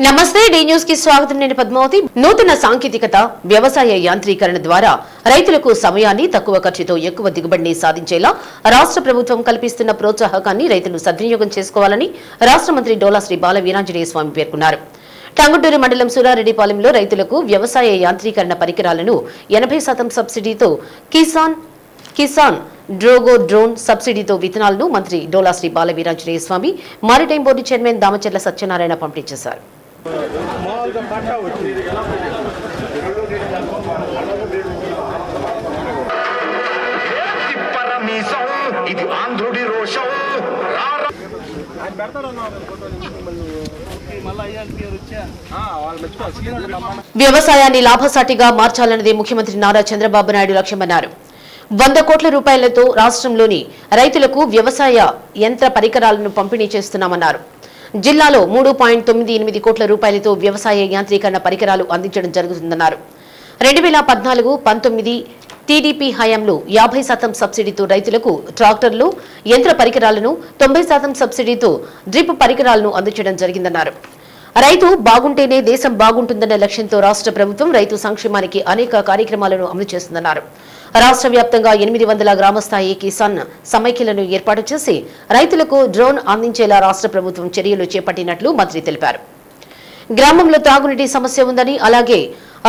నమస్తే D news కి స్వాగతం. నేను పద్మావతి. నూతన సాంకేతికత వ్యవసాయ యాంత్రీకరణ ద్వారా రైతులకు సమయాన్ని తక్కువ ఖర్చుతో ఎక్కువ దిగుబడిని సాధించేలా రాష్ట్ర ప్రభుత్వం కల్పిస్తున్న ప్రోత్సాహకాన్ని రైతులు సద్వినియోగం చేసుకోవాలని రాష్ట్ర మంత్రి డోలా శ్రీ బాల వీరాంజనేయ స్వామి పేర్కొన్నారు. టంగుటూరు మండలం సూరారెడ్డిపాలెంలో రైతులకు వ్యవసాయ యాంత్రీకరణ పరికరాలను 80% సబ్సిడీతో కిసాన్ డ్రోగో డ్రోన్ సబ్సిడీతో విత్తనాలను మంత్రి Dola Sri Bala Veeranjaneya Swamy maritime board chairman Damacharla Satyanarayana పంపిణీ చేశారు. వ్యవసాయాన్ని లాభసాటిగా మార్చాలన్నదే ముఖ్యమంత్రి నారా చంద్రబాబు నాయుడు లక్ష్యమన్నారు. 100 కోట్ల రూపాయలతో రాష్ట్రంలోని రైతులకు వ్యవసాయ యంత్ర పరికరాలను పంపిణీ చేస్తున్నామన్నారు. జిల్లాలో 3.98 కోట్ల రూపాయలతో వ్యవసాయ యాంత్రీకరణ పరికరాలు అందించడం జరుగుతుందన్నారు. 2014-19 టీడీపీ హయాంలో 50% సబ్సిడీతో రైతులకు ట్రాక్టర్లు, యంత్ర పరికరాలను, 90% సబ్సిడీతో డ్రిప్ పరికరాలను అందించడం జరిగిందన్నారు. రైతు బాగుంటేనే దేశం బాగుంటుందన్న లక్ష్యంతో రాష్ట్ర ప్రభుత్వం రైతు సంక్షేమానికి అనేక కార్యక్రమాలను అమలు చేస్తుందన్నారు. రాష్ట్ర వ్యాప్తంగా 800 గ్రామస్థాయి కిసాన్ సమైక్యలను ఏర్పాటు చేసి రైతులకు డ్రోన్ అందించేలా రాష్ట్ర ప్రభుత్వం చర్యలు చేపట్టినట్లు మంత్రి తెలిపారు. గ్రామంలో త్రాగునీటి సమస్య ఉందని, అలాగే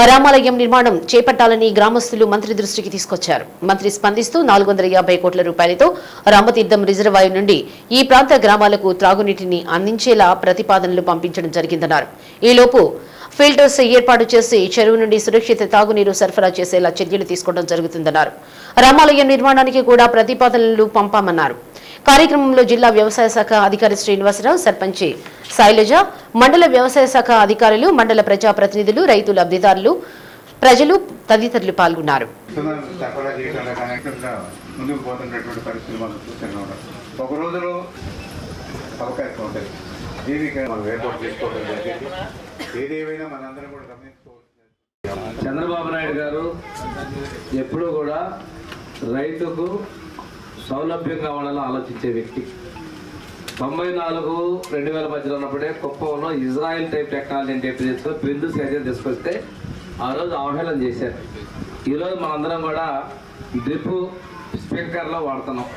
రామాలయం నిర్మాణం చేపట్టాలని గ్రామస్తులు మంత్రి దృష్టికి తీసుకొచ్చారు. మంత్రి స్పందిస్తూ 450 కోట్ల రూపాయలతో రామతీర్థం రిజర్వాయర్ నుండి ఈ ప్రాంత గ్రామాలకు త్రాగునీటిని అందించేలా ప్రతిపాదనలు పంపించడం జరిగిందన్నారు. ఈలోపు ఫిల్టర్స్ ఏర్పాటు చేసి చెరువు నుండి సురక్షిత తాగునీరు సరఫరా చేసేలా చర్యలు తీసుకోవడం జరుగుతుందన్నారు. రామాలయం నిర్మాణానికి కూడా ప్రతిపాదనలు పంపామన్నారు. కార్యక్రమంలో జిల్లా వ్యవసాయ శాఖ అధికారి శ్రీనివాసరావు, సర్పంచి శైలజ, మండల వ్యవసాయ శాఖ అధికారులు, మండల ప్రజాప్రతినిధులు, రైతులు, లబ్ధిదారులు, ప్రజలు తదితరులు పాల్గొన్నారు. చంద్రబాబు నాయుడు గారు ఎప్పుడూ కూడా రైతుకు సౌలభ్యం కావాలని ఆలోచించే వ్యక్తి. 94-2000 మధ్యలో ఉన్నప్పుడే కుప్పంలో ఇజ్రాయెల్ టైప్ టెక్నాలజీ టైప్ చేసుకుని బిందు సేద్యం తీసుకొస్తే ఆ రోజు అవహేళన చేశారు. ఈరోజు మనందరం కూడా డ్రిప్ స్ప్రింక్లర్లో వాడుతున్నాం.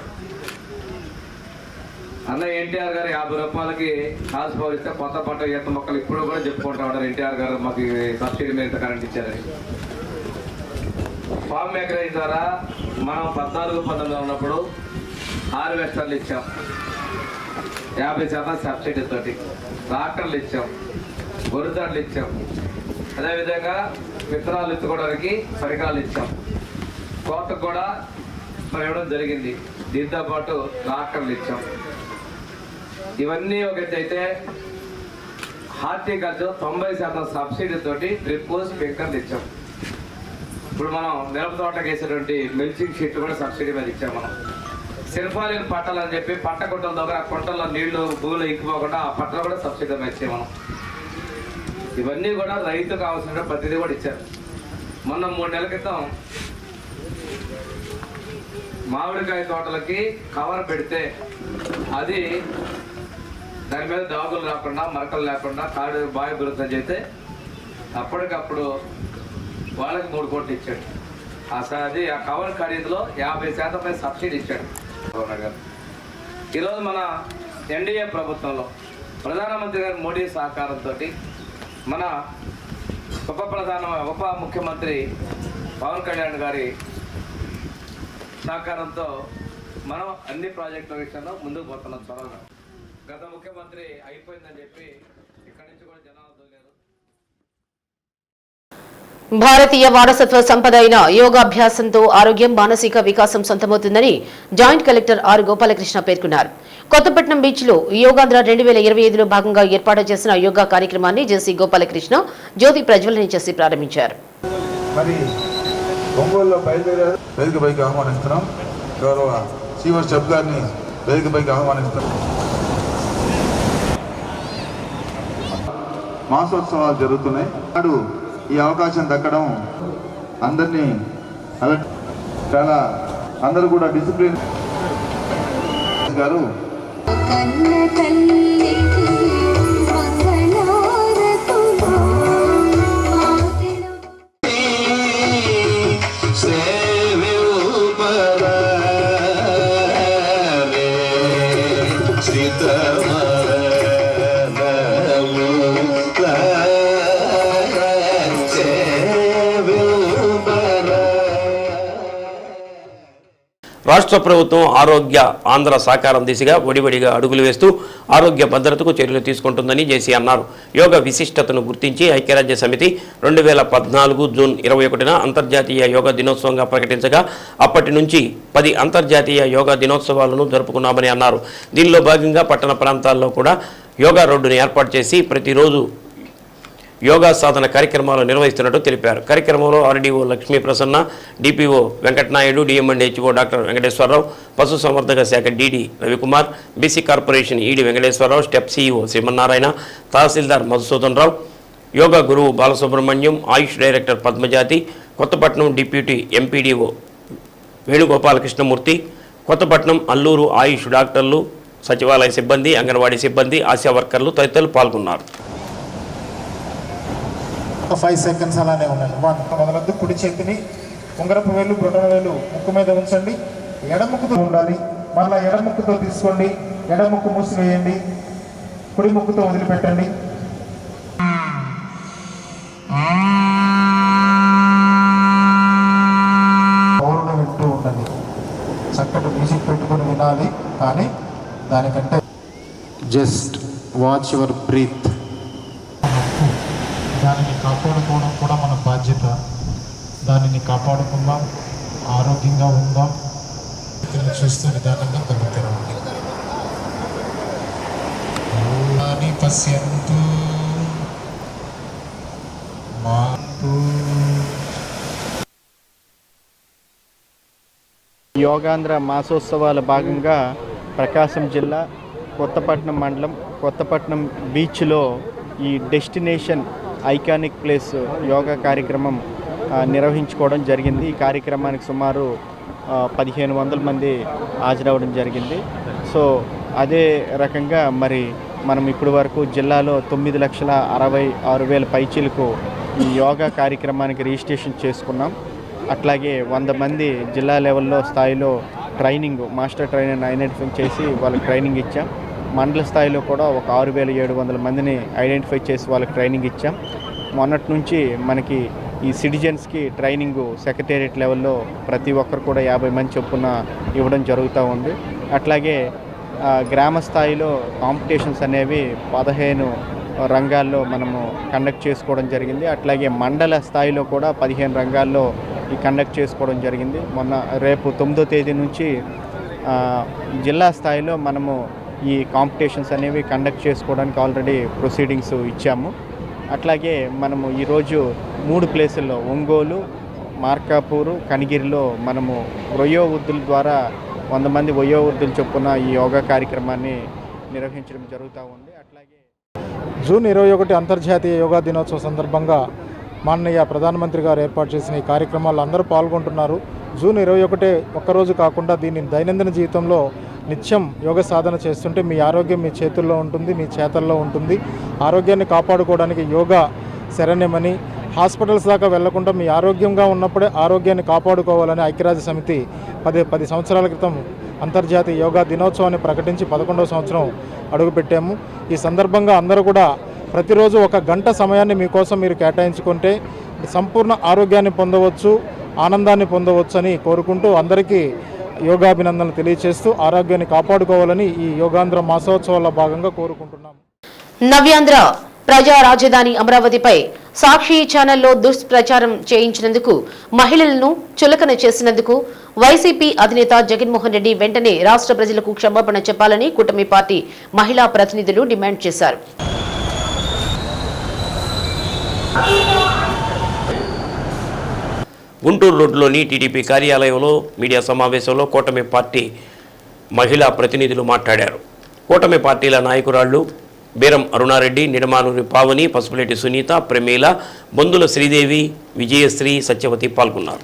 అన్న ఎన్టీఆర్ గారు 50 రూపాయలకి కాసు పౌరిస్తే కొత్త పంట ఈత మొక్కలు ఇప్పుడు కూడా చెప్పుకుంటా ఉంటారు. ఎన్టీఆర్ గారు మాకు సబ్సిడీ మీద కరెంట్ ఇచ్చారని. ఫార్మ్ మేకరేజ్ ద్వారా మనం 14-19 ఉన్నప్పుడు హార్వెస్టర్లు ఇచ్చాం, 50% సబ్సిడీ తోటి. ట్రాక్టర్లు ఇచ్చాం, గొర్రెలు ఇచ్చాం, అదేవిధంగా విత్తనాలు ఎత్తుకోవడానికి పరికరాలు ఇచ్చాం. కోతకు కూడా మనం ఇవ్వడం జరిగింది. దీంతోపాటు ట్రాక్టర్లు ఇచ్చాం. ఇవన్నీ ఒకటైతే హార్టికల్చర్ 90% సబ్సిడీ తోటి డ్రిప్ స్ప్రింక్లర్లు ఇచ్చాం. ఇప్పుడు మనం మిరప తోటకు వేసేటువంటి మిల్చింగ్ షీట్ కూడా సబ్సిడీ మీద ఇచ్చాం. మనం శిల్పాలను పట్టాలని చెప్పి పంట గుట్టల దగ్గర ఆ గుట్టల్లో నీళ్లు భూములు ఇంకిపోకుండా ఆ పట్టలు కూడా సబ్సిడీ మీద ఇచ్చాం మనం. ఇవన్నీ కూడా రైతుకు కావాల్సిన ప్రతిదీ కూడా ఇచ్చారు. మొన్న 3 నెలల క్రితం మామిడికాయ తోటలకి కవర్ పెడితే అది దాని మీద దాగులు రాకుండా, మరకలు లేకుండా కాడు బాగా గురుతుందని చెప్తే అప్పటికప్పుడు వాళ్ళకి 3 కోట్లు ఇచ్చాడు. అది ఆ కవర్ ఖరీదులో 50% సబ్సిడీ ఇచ్చాడు. ఈరోజు మన ఎన్డీఏ ప్రభుత్వంలో ప్రధానమంత్రి గారు మోడీ సహకారంతో మన ఉప ముఖ్యమంత్రి పవన్ కళ్యాణ్ గారి సహకారంతో మనం అన్ని ప్రాజెక్టుల విషయంలో ముందుకు పోతున్నాం. త్వరగా గత ముఖ్యమంత్రి అయిపోయిందని చెప్పి ఇక్కడి నుంచి కూడా జనాలు దొరికారు. భారతీయ వారసత్వ సంపద అయిన యోగాభ్యాసంతో ఆరోగ్యం, మానసిక వికాసం సొంతమవుతుందని జాయింట్ కలెక్టర్ ఆర్ గోపాలకృష్ణ పేర్కొన్నారు. కొత్తపట్నం బీచ్ లో యోగాంధ్ర 2025లో భాగంగా ఏర్పాటు చేసిన యోగా కార్యక్రమాన్ని జేసీ గోపాలకృష్ణ జ్యోతి ప్రజ్వలన చేసి ప్రారంభించారు. మాసోత్సవాలు జరుగుతున్నాయి. ఈ అవకాశం దక్కడం అందరినీ చాలా అందరూ కూడా డిసిప్లిన్ గారు రాష్ట్ర ప్రభుత్వం ఆరోగ్య ఆంధ్ర సాకారం దిశగా ఒడివడిగా అడుగులు వేస్తూ ఆరోగ్య భద్రతకు చర్యలు తీసుకుంటుందని జేసీ అన్నారు. యోగా విశిష్టతను గుర్తించి ఐక్యరాజ్య సమితి 2014 జూన్ 21న అంతర్జాతీయ యోగా దినోత్సవంగా ప్రకటించగా అప్పటి నుంచి 10 అంతర్జాతీయ యోగా దినోత్సవాలను జరుపుకున్నామని అన్నారు. దీనిలో భాగంగా పట్టణ ప్రాంతాల్లో కూడా యోగా రోడ్డును ఏర్పాటు చేసి ప్రతిరోజు యోగా సాధన కార్యక్రమాలు నిర్వహిస్తున్నట్టు తెలిపారు. కార్యక్రమంలో RDO Lakshmi Prasanna, DPO Venkatanaidu, DMHO doctor Venkateswararao, పశుసంవర్ధక శాఖ DD Ravikumar, BC corporation ED Venkateswararao, step CEO Srimannarayana, తహసీల్దార్ మధుసూదన్ రావు, యోగా గురువు Balasubrahmanyam, Ayush director Padmajathi, Kothapatnam deputy MPDO Venugopalakrishnamurthy, Kothapatnam Alluru Ayush డాక్టర్లు, సచివాలయ సిబ్బంది, అంగన్వాడీ సిబ్బంది, ఆశా వర్కర్లు తదితరులు పాల్గొన్నారు. 5 సెకండ్స్ అలానే ఉండండి. 1 మొదలద్దు. కుడి చేతిని ఉంగరపు వేలు, బొటన వేలు ముక్కు మీద ఉంచండి. ఎడముక్కుతో ఉండాలి. మళ్ళీ ఎడముక్కుతో తీసుకోండి. ఎడముక్కు మూసివేయండి. కుడి ముక్కుతో వదిలిపెట్టండి. పౌరులు వింటూ ఉండండి. చక్కటి మ్యూజిక్ పెట్టుకుని వినాలి. కానీ దానికంటే జస్ట్ వాచ్ యువర్ బ్రీత్. దానిని కాపాడుకోవడం కూడా మన బాధ్యత. దానిని కాపాడుకుందాం, ఆరోగ్యంగా ఉందాం. చూస్తూ నిదానంగా తగ్గుతారండి. పశ్యంతు యోగాంధ్ర మాసోత్సవాల భాగంగా ప్రకాశం జిల్లా కొత్తపట్నం మండలం కొత్తపట్నం బీచ్లో ఈ డెస్టినేషన్ ఐకానిక్ ప్లేస్ యోగా కార్యక్రమం నిర్వహించుకోవడం జరిగింది. ఈ కార్యక్రమానికి సుమారు 1500 మంది హాజరవడం జరిగింది. సో అదే రకంగా మరి మనం ఇప్పటి వరకు జిల్లాలో 9,66,000 పైచీలకు ఈ యోగా కార్యక్రమానికి రిజిస్ట్రేషన్ చేసుకున్నాం. అట్లాగే 100 మంది జిల్లా లెవెల్లో స్థాయిలో ట్రైనింగ్ మాస్టర్ ట్రైనర్ని ఐడెంటిఫై చేసి వాళ్ళకి ట్రైనింగ్ ఇచ్చాం. మండల స్థాయిలో కూడా ఒక 6,700 మందిని ఐడెంటిఫై చేసి వాళ్ళకి ట్రైనింగ్ ఇచ్చాం. మొన్నటి నుంచి మనకి ఈ సిటిజన్స్కి ట్రైనింగు సెక్రటేరియట్ లెవెల్లో ప్రతి ఒక్కరు కూడా 50 మంది చొప్పున ఇవ్వడం జరుగుతూ ఉంది. అట్లాగే గ్రామ స్థాయిలో కాంపిటీషన్స్ అనేవి 15 రంగాల్లో మనము కండక్ట్ చేసుకోవడం జరిగింది. అట్లాగే మండల స్థాయిలో కూడా 15 రంగాల్లో ఈ కండక్ట్ చేసుకోవడం జరిగింది. రేపు 9వ తేదీ నుంచి జిల్లా స్థాయిలో మనము ఈ కాంపిటీషన్స్ అనేవి కండక్ట్ చేసుకోవడానికి ఆల్రెడీ ప్రొసీడింగ్స్ ఇచ్చాము. అట్లాగే మనము ఈరోజు 3 ప్లేసుల్లో ఒంగోలు, మార్కాపూరు, కనిగిరిలో మనము వయోవృద్ధుల ద్వారా 100 మంది వయోవృద్ధులు చొప్పున ఈ యోగా కార్యక్రమాన్ని నిర్వహించడం జరుగుతూ ఉంది. అట్లాగే జూన్ 21 అంతర్జాతీయ యోగా దినోత్సవం సందర్భంగా మాననీయ ప్రధానమంత్రి గారు ఏర్పాటు చేసిన ఈ కార్యక్రమాల్లో అందరూ పాల్గొంటున్నారు. జూన్ 21 ఒక్కరోజు కాకుండా దీన్ని దైనందిన జీవితంలో నిత్యం యోగ సాధన చేస్తుంటే మీ ఆరోగ్యం మీ చేతుల్లో ఉంటుంది, మీ చేతల్లో ఉంటుంది. ఆరోగ్యాన్ని కాపాడుకోవడానికి యోగా శరణ్యమని, హాస్పిటల్స్ దాకా వెళ్లకుండా మీ ఆరోగ్యంగా ఉన్నప్పుడే ఆరోగ్యాన్ని కాపాడుకోవాలని ఐక్యరాజ్య సమితి 10 సంవత్సరాల క్రితం అంతర్జాతీయ యోగా దినోత్సవాన్ని ప్రకటించి 11వ సంవత్సరం అడుగుపెట్టాము. ఈ సందర్భంగా అందరూ కూడా ప్రతిరోజు 1 గంట సమయాన్ని మీకోసం మీరు కేటాయించుకుంటే సంపూర్ణ ఆరోగ్యాన్ని పొందవచ్చు, ఆనందాన్ని పొందవచ్చు అని కోరుకుంటూ అందరికీ యోగాభినందనలు తెలియజేస్తూ ఆరోగ్యాన్ని కాపాడుకోవాలని ఈ యోగాంధ్ర మాసోత్సవాల భాగంగా కోరుకుంటున్నాం. నవ్యాంధ్ర ప్రజా రాజధాని అమరావతిపై సాక్షి ఛానల్లో దుష్ప్రచారం చేయించినందుకు, మహిళలను చులకన చేసినందుకు వైసీపీ అధినేత జగన్మోహన్ రెడ్డి వెంటనే రాష్ట్ర ప్రజలకు క్షమాపణ చెప్పాలని కూటమి పార్టీ మహిళా ప్రతినిధులు డిమాండ్ చేశారు. గుంటూరు రోడ్లోని టీడీపీ కార్యాలయంలో మీడియా సమావేశంలో కూటమి పార్టీ మహిళా ప్రతినిధులు మాట్లాడారు. కూటమి పార్టీల నాయకురాళ్లు బీరం అరుణారెడ్డి, నిడమానూరి పావని, పసుపులేటి సునీత, ప్రమీల, బొందుల శ్రీదేవి, విజయశ్రీ, సత్యవతి పాల్గొన్నారు.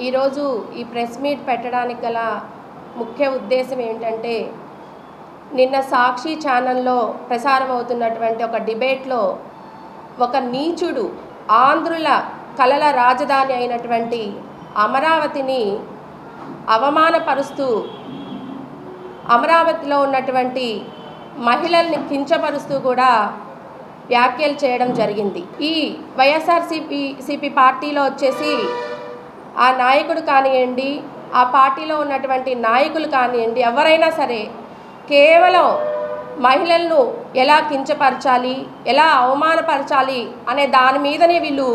ఈరోజు ఈ ప్రెస్ మీట్ పెట్టడానికి గల ముఖ్య ఉద్దేశం ఏంటంటే, నిన్న సాక్షి ఛానల్లో ప్రసారం అవుతున్నటువంటి ఒక డిబేట్లో ఒక నీచుడు ఆంధ్రుల కలల రాజధాని అయినటువంటి అమరావతిని అవమానపరుస్తూ, అమరావతిలో ఉన్నటువంటి మహిళల్ని కించపరుస్తూ కూడా వ్యాఖ్యలు చేయడం జరిగింది. ఈ వైఎస్ఆర్సీపీ పార్టీలో వచ్చేసి ఆ నాయకుడు కానివ్వండి, ఆ పార్టీలో ఉన్నటువంటి నాయకులు కానివ్వండి, ఎవరైనా సరే కేవలం మహిళలను ఎలా కించపరచాలి, ఎలా అవమానపరచాలి అనే దాని మీదనే వీళ్ళు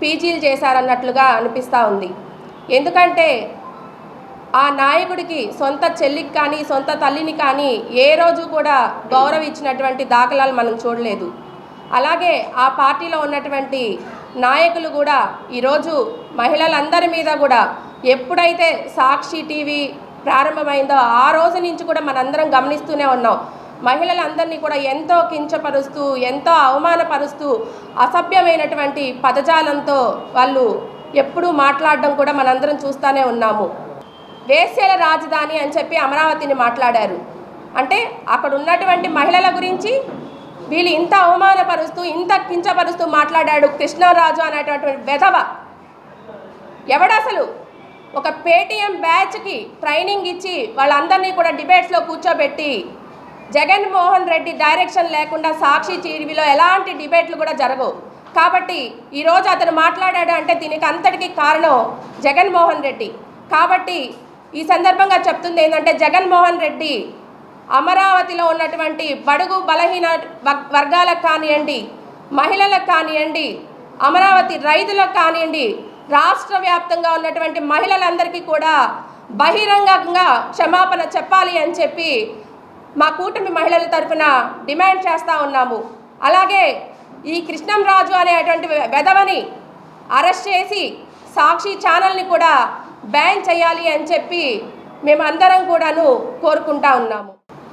పీజీలు చేశారన్నట్లుగా అనిపిస్తూ ఉంది. ఎందుకంటే ఆ నాయకుడికి సొంత చెల్లికి కానీ సొంత తల్లిని కానీ ఏ రోజు కూడా గౌరవం ఇచ్చినటువంటి దాఖలాలు మనం చూడలేదు. అలాగే ఆ పార్టీలో ఉన్నటువంటి నాయకులు కూడా ఈరోజు మహిళలందరి మీద కూడా ఎప్పుడైతే సాక్షి టీవీ ప్రారంభమైందో ఆ రోజు నుంచి కూడా మనందరం గమనిస్తూనే ఉన్నాం. మహిళలందరినీ కూడా ఎంతో కించపరుస్తూ, ఎంతో అవమానపరుస్తూ, అసభ్యమైనటువంటి పదజాలంతో వాళ్ళు ఎప్పుడూ మాట్లాడడం కూడా మనందరం చూస్తూనే ఉన్నాము. వేశ్యల రాజధాని అని చెప్పి అమరావతిని మాట్లాడారు. అంటే అక్కడ ఉన్నటువంటి మహిళల గురించి వీళ్ళు ఇంత అవమానపరుస్తూ, ఇంత కించపరుస్తూ మాట్లాడాడు కృష్ణరాజు అనేటటువంటి వెధవ. ఎవడసలు ఒక పేటీఎం బ్యాచ్కి ట్రైనింగ్ ఇచ్చి వాళ్ళందరినీ కూడా డిబేట్స్లో కూర్చోబెట్టి జగన్మోహన్ రెడ్డి డైరెక్షన్ లేకుండా సాక్షి టీవీలో ఎలాంటి డిబేట్లు కూడా జరగవు. కాబట్టి ఈరోజు అతను మాట్లాడాడు అంటే దీనికి అంతటికీ కారణం జగన్మోహన్ రెడ్డి. కాబట్టి ఈ సందర్భంగా చెప్తుంది ఏంటంటే, జగన్మోహన్ రెడ్డి అమరావతిలో ఉన్నటువంటి బడుగు బలహీన వర్గాలకు కానివ్వండి, మహిళలకు కానివ్వండి, అమరావతి రైతులకు కానివ్వండి, రాష్ట్ర వ్యాప్తంగా ఉన్నటువంటి మహిళలందరికీ కూడా బహిరంగంగా క్షమాపణ చెప్పాలి అని చెప్పి మా కూటమి మహిళల తరఫున డిమాండ్ చేస్తూ ఉన్నాము. అలాగే ఈ కృష్ణంరాజు అనేటువంటి వెధవని అరెస్ట్ చేసి సాక్షి ఛానల్ని కూడా బ్యాన్ చేయాలి అని చెప్పి మేమందరం కూడాను కోరుకుంటా ఉన్నాము.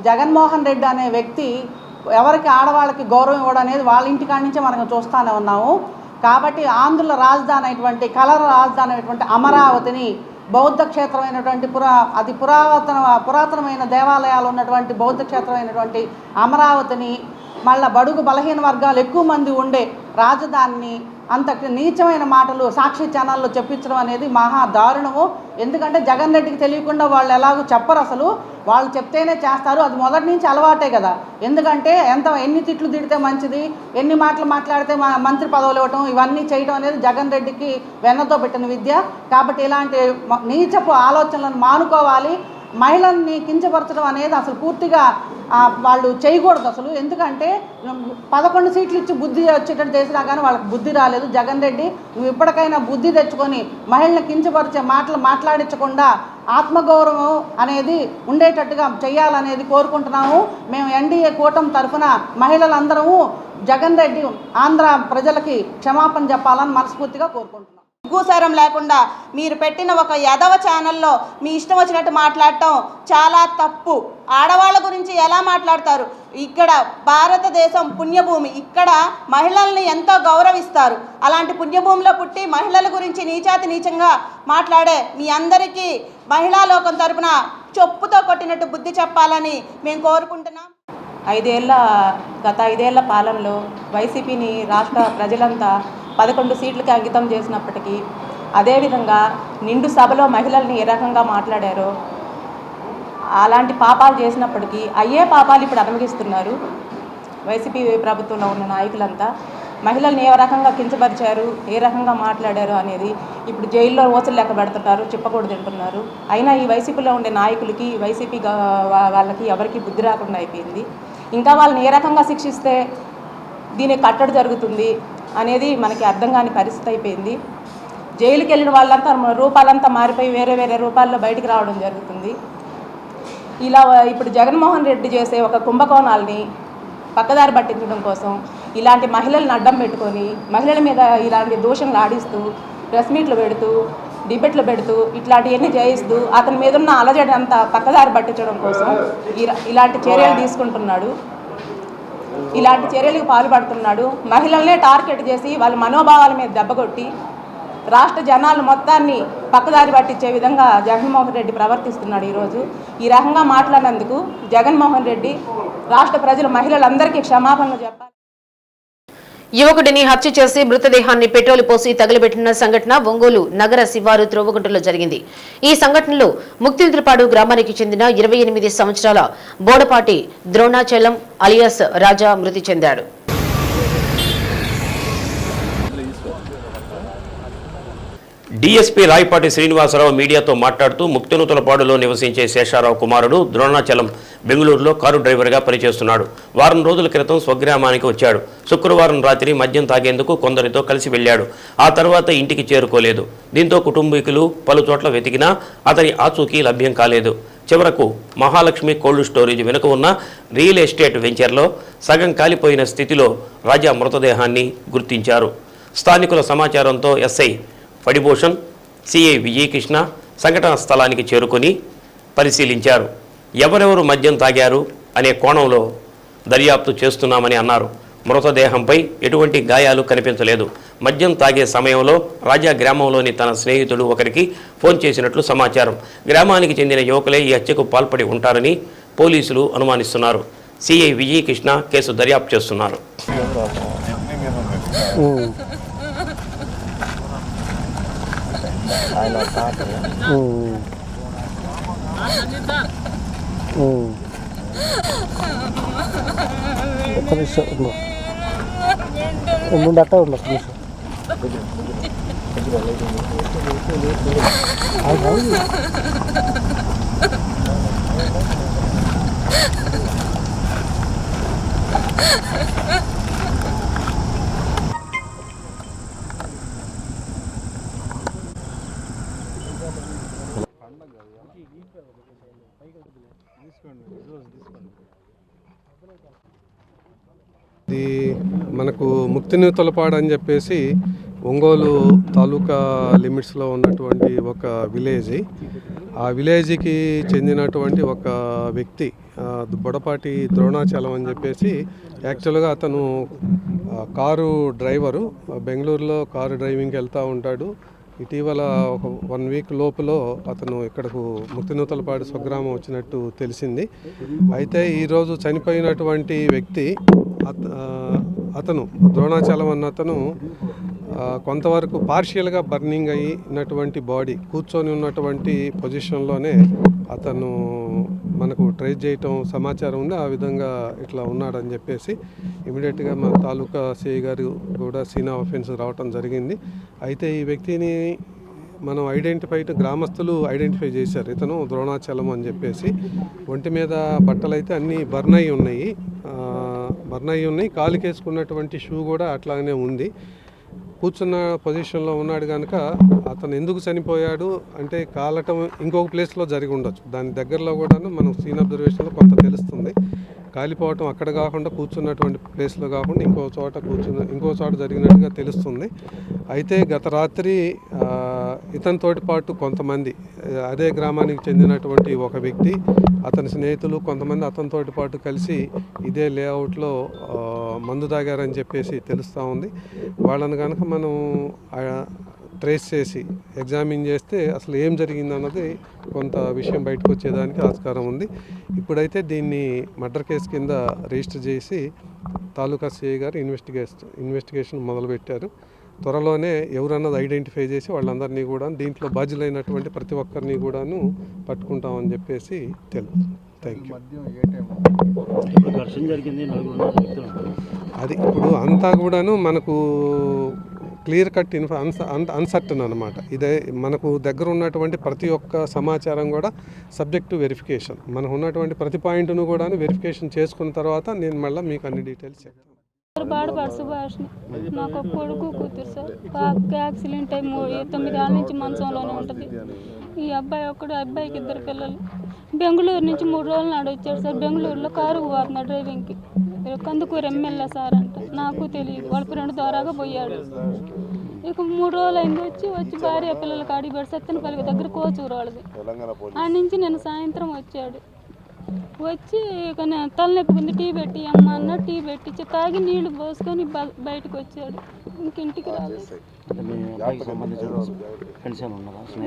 జగన్మోహన్ రెడ్డి అనే వ్యక్తి ఎవరికి ఆడవాళ్ళకి గౌరవం ఇవ్వడం అనేది వాళ్ళ ఇంటికాడి నుంచే మనం చూస్తూనే ఉన్నాము. కాబట్టి ఆంధ్రుల రాజధాని అయినటువంటి కళల రాజధాని అయినటువంటి అమరావతిని బౌద్ధ క్షేత్రమైనటువంటి పురాతనమైన దేవాలయాలు ఉన్నటువంటి బౌద్ధ క్షేత్రమైనటువంటి అమరావతిని మళ్ళీ బడుగు బలహీన వర్గాలు ఎక్కువ మంది ఉండే రాజధానిని అంత నీచమైన మాటలు సాక్షి ఛానల్లో చెప్పించడం అనేది మహా దారుణము. ఎందుకంటే జగన్ రెడ్డికి తెలియకుండా వాళ్ళు ఎలాగో చెప్పరు, అసలు వాళ్ళు చెప్తేనే చేస్తారు. అది మొదటి నుంచి అలవాటే కదా. ఎందుకంటే ఎన్ని తిట్లు తిడితే మంచిది, ఎన్ని మాటలు మాట్లాడితే మంత్రి పదవులు ఇవ్వటం, ఇవన్నీ చేయడం అనేది జగన్ రెడ్డికి వెన్నతో పెట్టిన విద్య. కాబట్టి ఇలాంటి నీచపు ఆలోచనలను మానుకోవాలి. మహిళల్ని కించపరచడం అనేది అసలు పూర్తిగా వాళ్ళు చేయకూడదు అసలు. ఎందుకంటే 11 సీట్లు ఇచ్చి బుద్ధి వచ్చేటట్టు చేసినా కానీ వాళ్ళకి బుద్ధి రాలేదు. జగన్ రెడ్డి, నువ్వు ఇప్పటికైనా బుద్ధి తెచ్చుకొని మహిళల్ని కించపరిచే మాటలు మాట్లాడించకుండా ఆత్మగౌరవం అనేది ఉండేటట్టుగా చేయాలనేది కోరుకుంటున్నాము. మేము ఎన్డీఏ కూటమి తరఫున మహిళలందరము జగన్ రెడ్డి ఆంధ్ర ప్రజలకి క్షమాపణ చెప్పాలని మనస్ఫూర్తిగా కోరుకుంటున్నాం. సిగ్గుసారం లేకుండా మీరు పెట్టిన ఒక యాదవ ఛానల్లో మీ ఇష్టం వచ్చినట్టు మాట్లాడటం చాలా తప్పు. ఆడవాళ్ళ గురించి ఎలా మాట్లాడతారు? ఇక్కడ భారతదేశం పుణ్యభూమి, ఇక్కడ మహిళల్ని ఎంతో గౌరవిస్తారు. అలాంటి పుణ్యభూమిలో పుట్టి మహిళల గురించి నీచాతి నీచంగా మాట్లాడే మీ అందరికీ మహిళా లోకం తరపున చొప్పుతో కొట్టినట్టు బుద్ధి చెప్పాలని మేము కోరుకుంటున్నాం. గత 5 ఏళ్ల పాలనలో వైసీపీని రాష్ట్ర ప్రజలంతా 11 సీట్లకి అంకితం చేసినప్పటికీ, అదేవిధంగా నిండు సభలో మహిళల్ని ఏ రకంగా మాట్లాడారో అలాంటి పాపాలు చేసినప్పటికీ అయ్యే పాపాలు ఇప్పుడు అనుభవిస్తున్నారు. వైసీపీ ప్రభుత్వంలో ఉన్న నాయకులంతా మహిళల్ని ఏ రకంగా కించపరిచారు, ఏ రకంగా మాట్లాడారు అనేది ఇప్పుడు జైల్లో ఓచలు లెక్క పెడుతున్నారు, చెప్పకూడదు తింటున్నారు. అయినా ఈ వైసీపీలో ఉండే నాయకులకి, వైసీపీ వాళ్ళకి ఎవరికి బుద్ధి రాకుండా అయిపోయింది. ఇంకా వాళ్ళని ఏ రకంగా శిక్షిస్తే దీనికి కట్టడి జరుగుతుంది అనేది మనకి అర్థం కాని పరిస్థితి అయిపోయింది. జైలుకి వెళ్ళిన వాళ్ళంతా రూపాలంతా మారిపోయి వేరే వేరే రూపాల్లో బయటికి రావడం జరుగుతుంది. ఇలా ఇప్పుడు జగన్మోహన్ రెడ్డి చేసే ఒక కుంభకోణాలని పక్కదారి పట్టించడం కోసం ఇలాంటి మహిళలను అడ్డం పెట్టుకొని మహిళల మీద ఇలాంటి దూషణలు ఆడిస్తూ ప్రెస్ మీట్లు పెడుతూ డిబేట్లు పెడుతూ ఇట్లాంటివన్నీ చేయిస్తూ అతని మీద ఉన్న అలజడి అంతా పక్కదారి పట్టించడం కోసం ఇలాంటి చర్యలు తీసుకుంటున్నాడు. ఇలాంటి చర్యలకు పాల్పడుతున్నాడు. మహిళలనే టార్గెట్ చేసి వాళ్ళ మనోభావాల మీద దెబ్బకొట్టి రాష్ట్ర జనాలు మొత్తాన్ని పక్కదారి పట్టించే విధంగా జగన్మోహన్ రెడ్డి ప్రవర్తిస్తున్నాడు. ఈరోజు ఈ రకంగా మాట్లాడినందుకు జగన్మోహన్ రెడ్డి రాష్ట్ర ప్రజల మహిళలందరికీ క్షమాపణలు చెప్పాలి. యువకుడిని హత్య చేసి మృతదేహాన్ని పెట్రోల్ పోసి తగలబెట్టిన సంఘటన ఒంగోలు నగర శివారు త్రోవగుంటలో జరిగింది. ఈ సంఘటనలో ముక్తింద్రపాడు గ్రామానికి చెందిన 28 సంవత్సరాల బోడపాటి ద్రోణాచలం అలియాస్ రాజా మృతి చెందాడు. డీఎస్పీ రాయపాటి శ్రీనివాసరావు మీడియాతో మాట్లాడుతూ ముక్తినూతలపాడులో నివసించే శేషారావు కుమారుడు ద్రోణాచలం బెంగళూరులో కారు డ్రైవర్గా పనిచేస్తున్నాడు. వారం రోజుల క్రితం స్వగ్రామానికి వచ్చాడు. శుక్రవారం రాత్రి మద్యం తాగేందుకు కొందరితో కలిసి వెళ్లాడు. ఆ తర్వాత ఇంటికి చేరుకోలేదు. దీంతో కుటుంబీకులు పలు చోట్ల వెతికినా అతని ఆచూకీ లభ్యం కాలేదు. చివరకు మహాలక్ష్మి కోల్డ్ స్టోరేజ్ వెనుక ఉన్న రియల్ ఎస్టేట్ వెంచర్లో సగం కాలిపోయిన స్థితిలో రాజా మృతదేహాన్ని గుర్తించారు. స్థానికుల సమాచారంతో ఎస్ఐ ఫడిభూషణ్, సిఐ విజయకృష్ణ సంఘటనా స్థలానికి చేరుకొని పరిశీలించారు. ఎవరెవరు మద్యం తాగారు అనే కోణంలో దర్యాప్తు చేస్తున్నామని అన్నారు. మృతదేహంపై ఎటువంటి గాయాలు కనిపించలేదు. మద్యం తాగే సమయంలో రాజా గ్రామంలోని తన స్నేహితుడు ఒకరికి ఫోన్ చేసినట్లు సమాచారం. గ్రామానికి చెందిన యువకులే ఈ హత్యకు పాల్పడి ఉంటారని పోలీసులు అనుమానిస్తున్నారు. సిఐ విజయకృష్ణ కేసు దర్యాప్తు చేస్తున్నారు. ఇది మనకు ముక్తినూతలపాడు అని చెప్పేసి ఒంగోలు తాలూకా లిమిట్స్లో ఉన్నటువంటి ఒక విలేజ్. ఆ విలేజ్కి చెందినటువంటి ఒక వ్యక్తి బొడపాటి ద్రోణాచలం అని చెప్పేసి, యాక్చువల్గా అతను కారు డ్రైవరు, బెంగళూరులో కారు డ్రైవింగ్కి వెళ్తూ ఉంటాడు. ఇటీవల ఒక 1 వీక్ లోపల అతను ఇక్కడకు ముక్తినూతలపాడు స్వగ్రామం వచ్చినట్టు తెలిసింది. అయితే ఈరోజు చనిపోయినటువంటి వ్యక్తి అతను ద్రోణాచలం అన్న అతను కొంతవరకు పార్షియల్గా బర్నింగ్ అయినటువంటి బాడీ, కూర్చొని ఉన్నటువంటి పొజిషన్లోనే అతను మనకు ట్రేస్ చేయటం సమాచారం ఉంది. ఆ విధంగా ఇట్లా ఉన్నాడని చెప్పేసి ఇమీడియట్గా మన తాలూకా సిఐ గారు కూడా సీన్ ఆఫ్ అఫెన్స్ రావటం జరిగింది. అయితే ఈ వ్యక్తిని మనం గ్రామస్తులు ఐడెంటిఫై చేశారు. ఇతను ద్రోణాచలం అని చెప్పేసి. ఒంటి మీద బట్టలు అయితే అన్నీ బర్న్ అయి ఉన్నాయి. కాలుకేసుకున్నటువంటి షూ కూడా అట్లాగనే ఉంది. కూర్చున్న పొజిషన్లో ఉన్నాడు కనుక అతను ఎందుకు చనిపోయాడు అంటే కాలటం ఇంకొక ప్లేస్లో జరిగి ఉండొచ్చు. దాని దగ్గరలో కూడా మనం సీన్ అబ్జర్వేషన్లో కొంత తెలుస్తుంది. కాలిపోవటం అక్కడ కాకుండా కూర్చున్నటువంటి ప్లేస్లో కాకుండా ఇంకో చోట జరిగినట్టుగా తెలుస్తుంది. అయితే గత రాత్రి ఇతనితోటి పాటు కొంతమంది అదే గ్రామానికి చెందినటువంటి ఒక వ్యక్తి, అతని స్నేహితులు కొంతమంది అతనితోటి పాటు కలిసి ఇదే లేఅవుట్లో మందు తాగారని చెప్పేసి తెలుస్తూ ఉంది. వాళ్ళని కనుక మనం ట్రేస్ చేసి ఎగ్జామిన్ చేస్తే అసలు ఏం జరిగిందన్నది కొంత విషయం బయటకు వచ్చేదానికి ఆస్కారం ఉంది. ఇప్పుడైతే దీన్ని మర్డర్ కేసు కింద రిజిస్టర్ చేసి తాలూకా సిఐ గారు ఇన్వెస్టిగేషన్ మొదలుపెట్టారు. త్వరలోనే ఎవరన్నది ఐడెంటిఫై చేసి వాళ్ళందరినీ కూడా దీంట్లో బాధ్యులైనటువంటి ప్రతి ఒక్కరిని కూడాను పట్టుకుంటామని చెప్పేసి తెలుసు. Thank you. అది ఇప్పుడు అంతా కూడాను మనకు క్లియర్ కట్ అన్సర్టన్ అనమాట. ఇదే మనకు దగ్గర ఉన్నటువంటి ప్రతి ఒక్క సమాచారం కూడా సబ్జెక్ట్ టు వెరిఫికేషన్. మనకు ఉన్నటువంటి ప్రతి పాయింట్ను కూడా వెరిఫికేషన్ చేసుకున్న తర్వాత నేను మళ్ళీ మీకు అన్ని డీటెయిల్స్ చెప్తాను. బాడపాడు సుభాష్ని, నాకు ఒక కొడుకు కూతురు సార్. పాపకి యాక్సిడెంట్ అయ్యి 9 ఏళ్ళ నుంచి మంచంలోనే ఉంటుంది. ఈ అబ్బాయికి 2 పిల్లలు. బెంగళూరు నుంచి 3 రోజులు నాడు వచ్చాడు సార్. బెంగళూరులో కారు పోతున్నాడు డ్రైవింగ్కి. కందుకూరు ఎమ్మెల్యే సార్ అంట, నాకు తెలియదు. వాళ్ళ ఫ్రెండ్ ద్వారాగా పోయాడు. ఇక 3 రోజులు అయింది వచ్చి భార్య పిల్లలకి అడిగాడు. సత్తెనపల్లి దగ్గర కోచూరు వాళ్ళది. ఆ నుంచి నేను సాయంత్రం వచ్చాడు. వచ్చి ఇక నేను తలనొప్పి ఉంది, టీ పెట్టి అమ్మ అన్న టీ పెట్టించి తాగి నీళ్లు పోసుకొని బయటకు వచ్చాడు. ఇంకింటికి రాలేదు.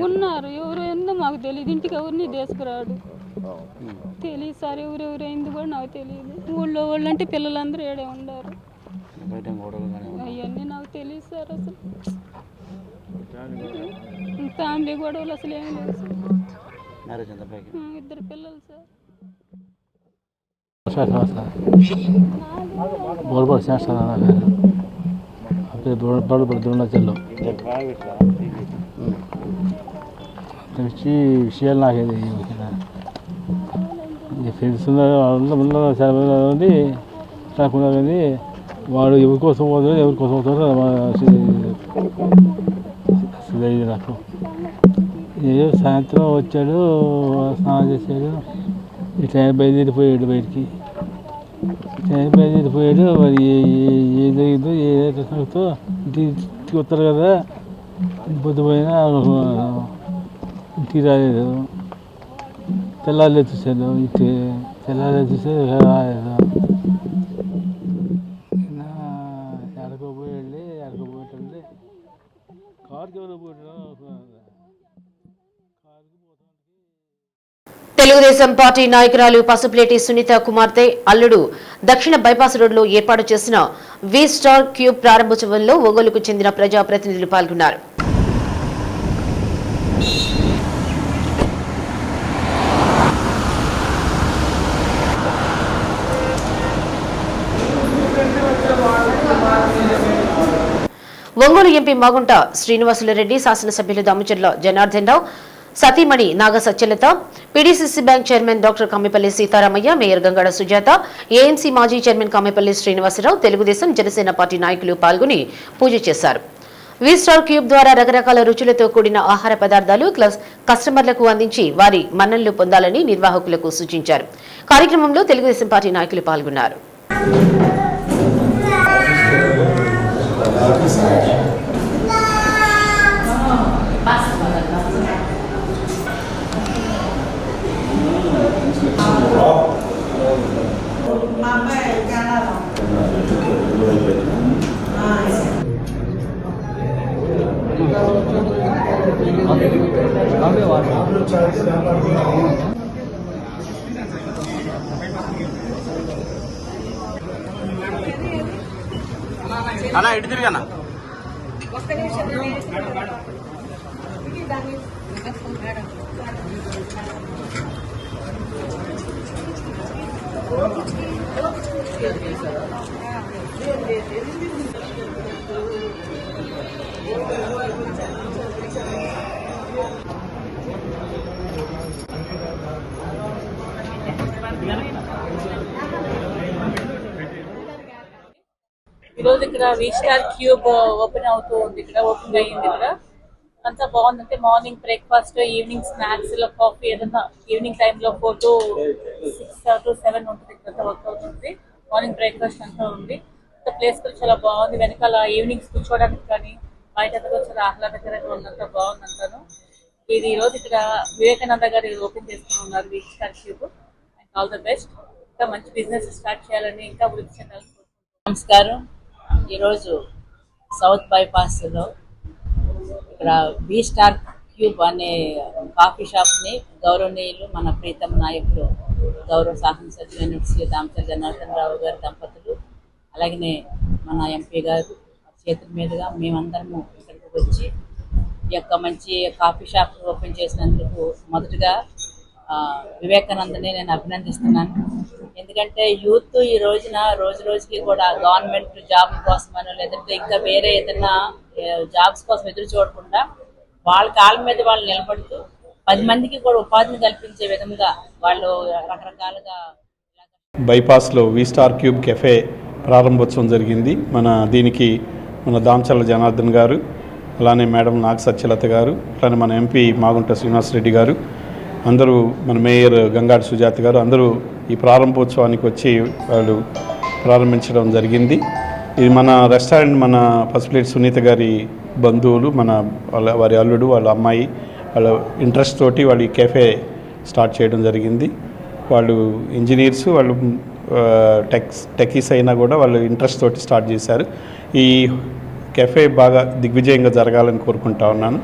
ఉన్నారు, ఎవరు ఏందో మాకు తెలియదు. ఇంటికి ఎవరిని తీసుకురాడు, తెలియదు సార్. ఎవరెవరు అయింది కూడా నాకు తెలియదు. ఊళ్ళో వాళ్ళు అంటే పిల్లలందరూ ఏడే ఉన్నారు. అవన్నీ నాకు తెలియదు సార్. అసలు ఫ్యామిలీ గొడవలు అసలు ఏం లేదు సార్. 2 పిల్లలు సార్. బోర్బోర్ శాస్త్ర ద్రోణాచల్లో వచ్చి విషయాలు నాకేది ఫ్రెండ్స్ ఉంది కాకుండా కానీ వాడు ఎవరి కోసం పోతాడు ఎవరి కోసం పోతాడో అసలు నాకు ఏదో సాయంత్రం వచ్చాడు స్నానం చేశాడు ఇట్లా బయలుదేరిపోయాడు బయటికి బయలుదేరిపోయాడు మరి ఏ జరిగిందో ఏదైతే సంగతో ఇంటికి వస్తారు కదా పొద్దుపోయినా ఇంటికి రాలేదు తెల్లారి చూశాను ఇంటి తెల్లారి చూస్తే రాలేదు ఎడకపోయి ఎడకపోయేటండి కారుకి ఎవరు పోయాడు తెలుగుదేశం పార్టీ నాయకురాలు పసుపులేటి సునీత కుమార్తె అల్లుడు దక్షిణ బైపాస్ రోడ్లో ఏర్పాటు చేసిన వి స్టార్ క్యూబ్ ప్రారంభోత్సవంలో ఒంగోలుకు చెందిన ప్రజాప్రతినిధులు పాల్గొన్నారు. ఒంగోలు ఎంపీ మాగుంట శ్రీనివాసులరెడ్డి, శాసనసభ్యులు దామచర్ల జనార్దన్ రావు, సతీమణి Naga Satyalatha, PDCC bank chairman doctor Kammipalli Seetharamaiah, mayor Gangada Sujatha, AMC మాజీ చైర్మన్ కమ్మిపల్లి శ్రీనివాసరావు, తెలుగుదేశం జనసేన పార్టీ నాయకులు పాల్గొని పూజ చేశారు. వి స్టార్ క్యూబ్ ద్వారా రకరకాల రుచులతో కూడిన ఆహార పదార్థాలు కస్టమర్లకు అందించి వారి మన్ననలు పొందాలని నిర్వాహకులకు సూచించారు. కార్యక్రమంలో తెలుగుదేశం పార్టీ నాయకులు పాల్గొన్నారు. అన్నా ఇటు తిరిగన్నా ఈరోజు ఇక్కడ వి స్టార్ క్యూబ్ ఓపెన్ అవుతూ ఉంది. ఇక్కడ ఓపెన్ అయ్యింది. ఇక్కడ అంతా బాగుందంటే morning breakfast, evening snacks, coffee ఏదన్నా ఈవినింగ్ టైంలో 4 to 6 to 7 ఉంటుంది. ఇక్కడ వర్క్ అవుతుంది. మార్నింగ్ బ్రేక్ఫాస్ట్ అంతా ఉంది. ప్లేస్ కూడా చాలా బాగుంది. వెనకాల ఈవినింగ్స్ కూర్చోవడానికి కానీ బయట కూడా చాలా ఆహ్లాదకరంగా ఉన్నంత బాగుంది అంటాను. ఇది ఈరోజు ఇక్కడ వివేకానంద గారు ఓపెన్ చేసుకుని ఉన్నారు V star cube. All the best. ఇంకా మంచి బిజినెస్ స్టార్ట్ చేయాలని, ఇంకా వృద్ధి చెందాలని. నమస్కారం. ఈరోజు సౌత్ బైపాస్లో ఇక్కడ వి స్టార్ క్యూబ్ అనే కాఫీ షాప్ని గౌరవనీయులు మన ప్రీతం నాయకులు గౌరవ శాసనసభ్యులైన శ్రీ దామచర్ల జనార్దన్ రావు గారి దంపతులు, అలాగనే మన ఎంపీ గారు చేతుల మీదుగా మేమందరము ఇక్కడికి వచ్చి ఈ యొక్క మంచి కాఫీ షాప్ ఓపెన్ చేసినందుకు మొదటగా వివేకానందని నేను అభినందిస్తున్నాను. ఎందుకంటే యూత్ ఈ రోజున రోజు రోజుకి కూడా గవర్నమెంట్ జాబ్ కోసమనో లేదంటే ఇంకా వేరే ఏదైనా జాబ్స్ కోసం ఎదురు చూడకుండా వాళ్ళ కాళ్ళ మీద వాళ్ళు నిలబడుతూ 10 మందికి కూడా ఉపాధిని కల్పించే విధంగా వాళ్ళు రకరకాలుగా బైపాస్లో వి స్టార్ క్యూబ్ కెఫే ప్రారంభోత్సవం జరిగింది. దీనికి మన దామచర్ల జనార్దన్ గారు, అలానే మేడం నాగ సత్యలత గారు, అలానే మన ఎంపీ మాగుంట శ్రీనివాసరెడ్డి గారు, అందరూ మన మేయర్ గంగాడ సుజాత గారు అందరూ ఈ ప్రారంభోత్సవానికి వచ్చి వాళ్ళు ప్రారంభించడం జరిగింది. ఇది మన రెస్టారెంట్ మన పసుపులేటి సునీత గారి బంధువులు, వారి అల్లుడు, వాళ్ళ అమ్మాయి వాళ్ళ ఇంట్రెస్ట్ తోటి వాళ్ళు ఈ కెఫే స్టార్ట్ చేయడం జరిగింది. వాళ్ళు ఇంజనీర్స్, వాళ్ళు టెక్కీస్ అయినా కూడా వాళ్ళు ఇంట్రెస్ట్ తోటి స్టార్ట్ చేశారు. ఈ కెఫే బాగా దిగ్విజయంగా జరగాలని కోరుకుంటా ఉన్నాను.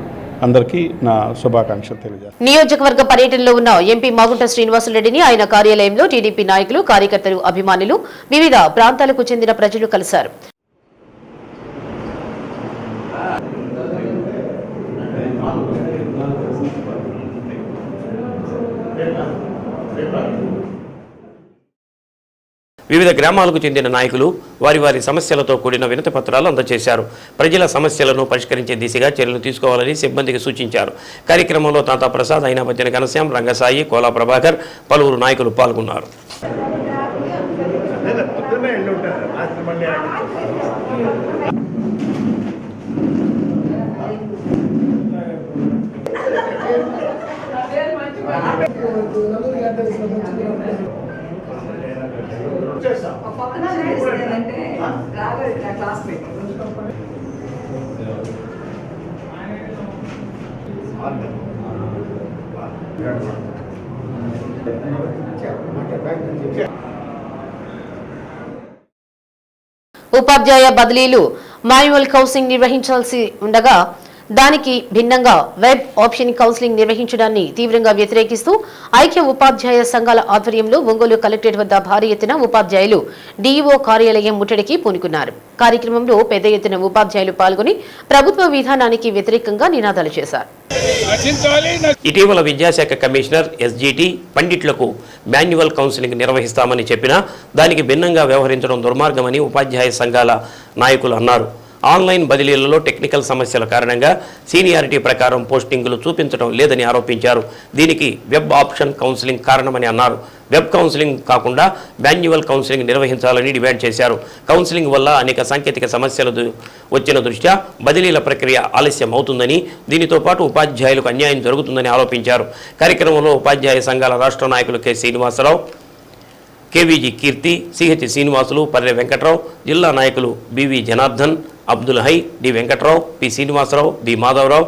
అందరికీ నా శుభాకాంక్షలు తెలియజేస్తాను. నియోజకవర్గ పర్యటనలో ఉన్న ఎంపీ మాగుంట శ్రీనివాసులరెడ్డిని ఆయన కార్యాలయంలో టీడీపీ నాయకులు, కార్యకర్తలు, అభిమానులు, వివిధ ప్రాంతాలకు చెందిన ప్రజలు కలిశారు. వివిధ గ్రామాలకు చెందిన నాయకులు వారి వారి సమస్యలతో కూడిన వినతి పత్రాలు అందజేశారు. ప్రజల సమస్యలను పరిష్కరించే దిశగా చర్యలు తీసుకోవాలని సిబ్బందికి సూచించారు. కార్యక్రమంలో తాతా ప్రసాద్, అయినాపత్తిన ఘనశ్యాం, రంగసాయి, కోలా ప్రభాకర్, పలువురు నాయకులు పాల్గొన్నారు. ఉపాధ్యాయ బదిలీలు మాన్యువల్ కౌన్సిలింగ్ నిర్వహించాల్సి ఉండగా దానికి భిన్నంగా వెబ్ ఆప్షన్ కౌన్సిలింగ్ నిర్వహించడాన్ని తీవ్రంగా వ్యతిరేకిస్తూ ఐక్య ఉపాధ్యాయ సంఘాల ఆధ్వర్యంలో ఒంగోలు కలెక్టరేట్ వద్ద భారీ ఎత్తున ఉపాధ్యాయులు డీఈఓ కార్యాలయం ముట్టడికి పూనుకున్నారు. కార్యక్రమంలో పెద్ద ఎత్తున ఉపాధ్యాయులు పాల్గొని ప్రభుత్వ విధానానికి వ్యతిరేకంగా నినాదాలు చేశారు. ఇటీవల విద్యాశాఖ కమిషనర్ ఎస్జీటీ పండిట్లకు మాన్యువల్ కౌన్సిలింగ్ నిర్వహిస్తామని చెప్పినా దానికి భిన్నంగా వ్యవహరించడం దుర్మార్గమని ఉపాధ్యాయ సంఘాల నాయకులు అన్నారు. ఆన్లైన్ బదిలీలలో టెక్నికల్ సమస్యల కారణంగా సీనియారిటీ ప్రకారం పోస్టింగులు చూపించడం లేదని ఆరోపించారు. దీనికి వెబ్ ఆప్షన్ కౌన్సిలింగ్ కారణమని అన్నారు. వెబ్ కౌన్సిలింగ్ కాకుండా మాన్యువల్ కౌన్సిలింగ్ నిర్వహించాలని డిమాండ్ చేశారు. కౌన్సిలింగ్ వల్ల అనేక సాంకేతిక సమస్యలు వచ్చిన దృష్ట్యా బదిలీల ప్రక్రియ ఆలస్యం అవుతుందని, దీనితో పాటు ఉపాధ్యాయులకు అన్యాయం జరుగుతుందని ఆరోపించారు. కార్యక్రమంలో ఉపాధ్యాయ సంఘాల రాష్ట్ర నాయకులు K Srinivasa Rao, KVG Keerthi, CH Srinivasulu, Parre Venkatrao, జిల్లా నాయకులు BV Janardhan, Abdul Hai, D Venkatrao, P Srinivasa Rao, B Madhava Rao,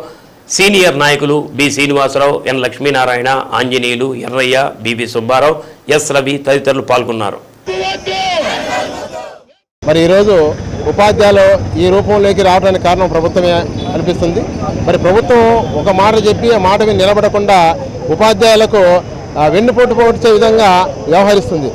senior నాయకులు B Srinivasa Rao, N Lakshminarayana, Anjaneyulu, Errayya, BB Subba Rao, S Ravi తదితరులు పాల్గొన్నారు. మరి ఈరోజు ఉపాధ్యాయులు ఈ రూపంలోకి రావడానికి కారణం ప్రభుత్వమే అనిపిస్తుంది. మరి ప్రభుత్వం ఒక మాట చెప్పి ఆ మాట మీద నిలబడకుండా ఉపాధ్యాయులకు వెన్నుపోటు పొడిచే విధంగా వ్యవహరిస్తుంది.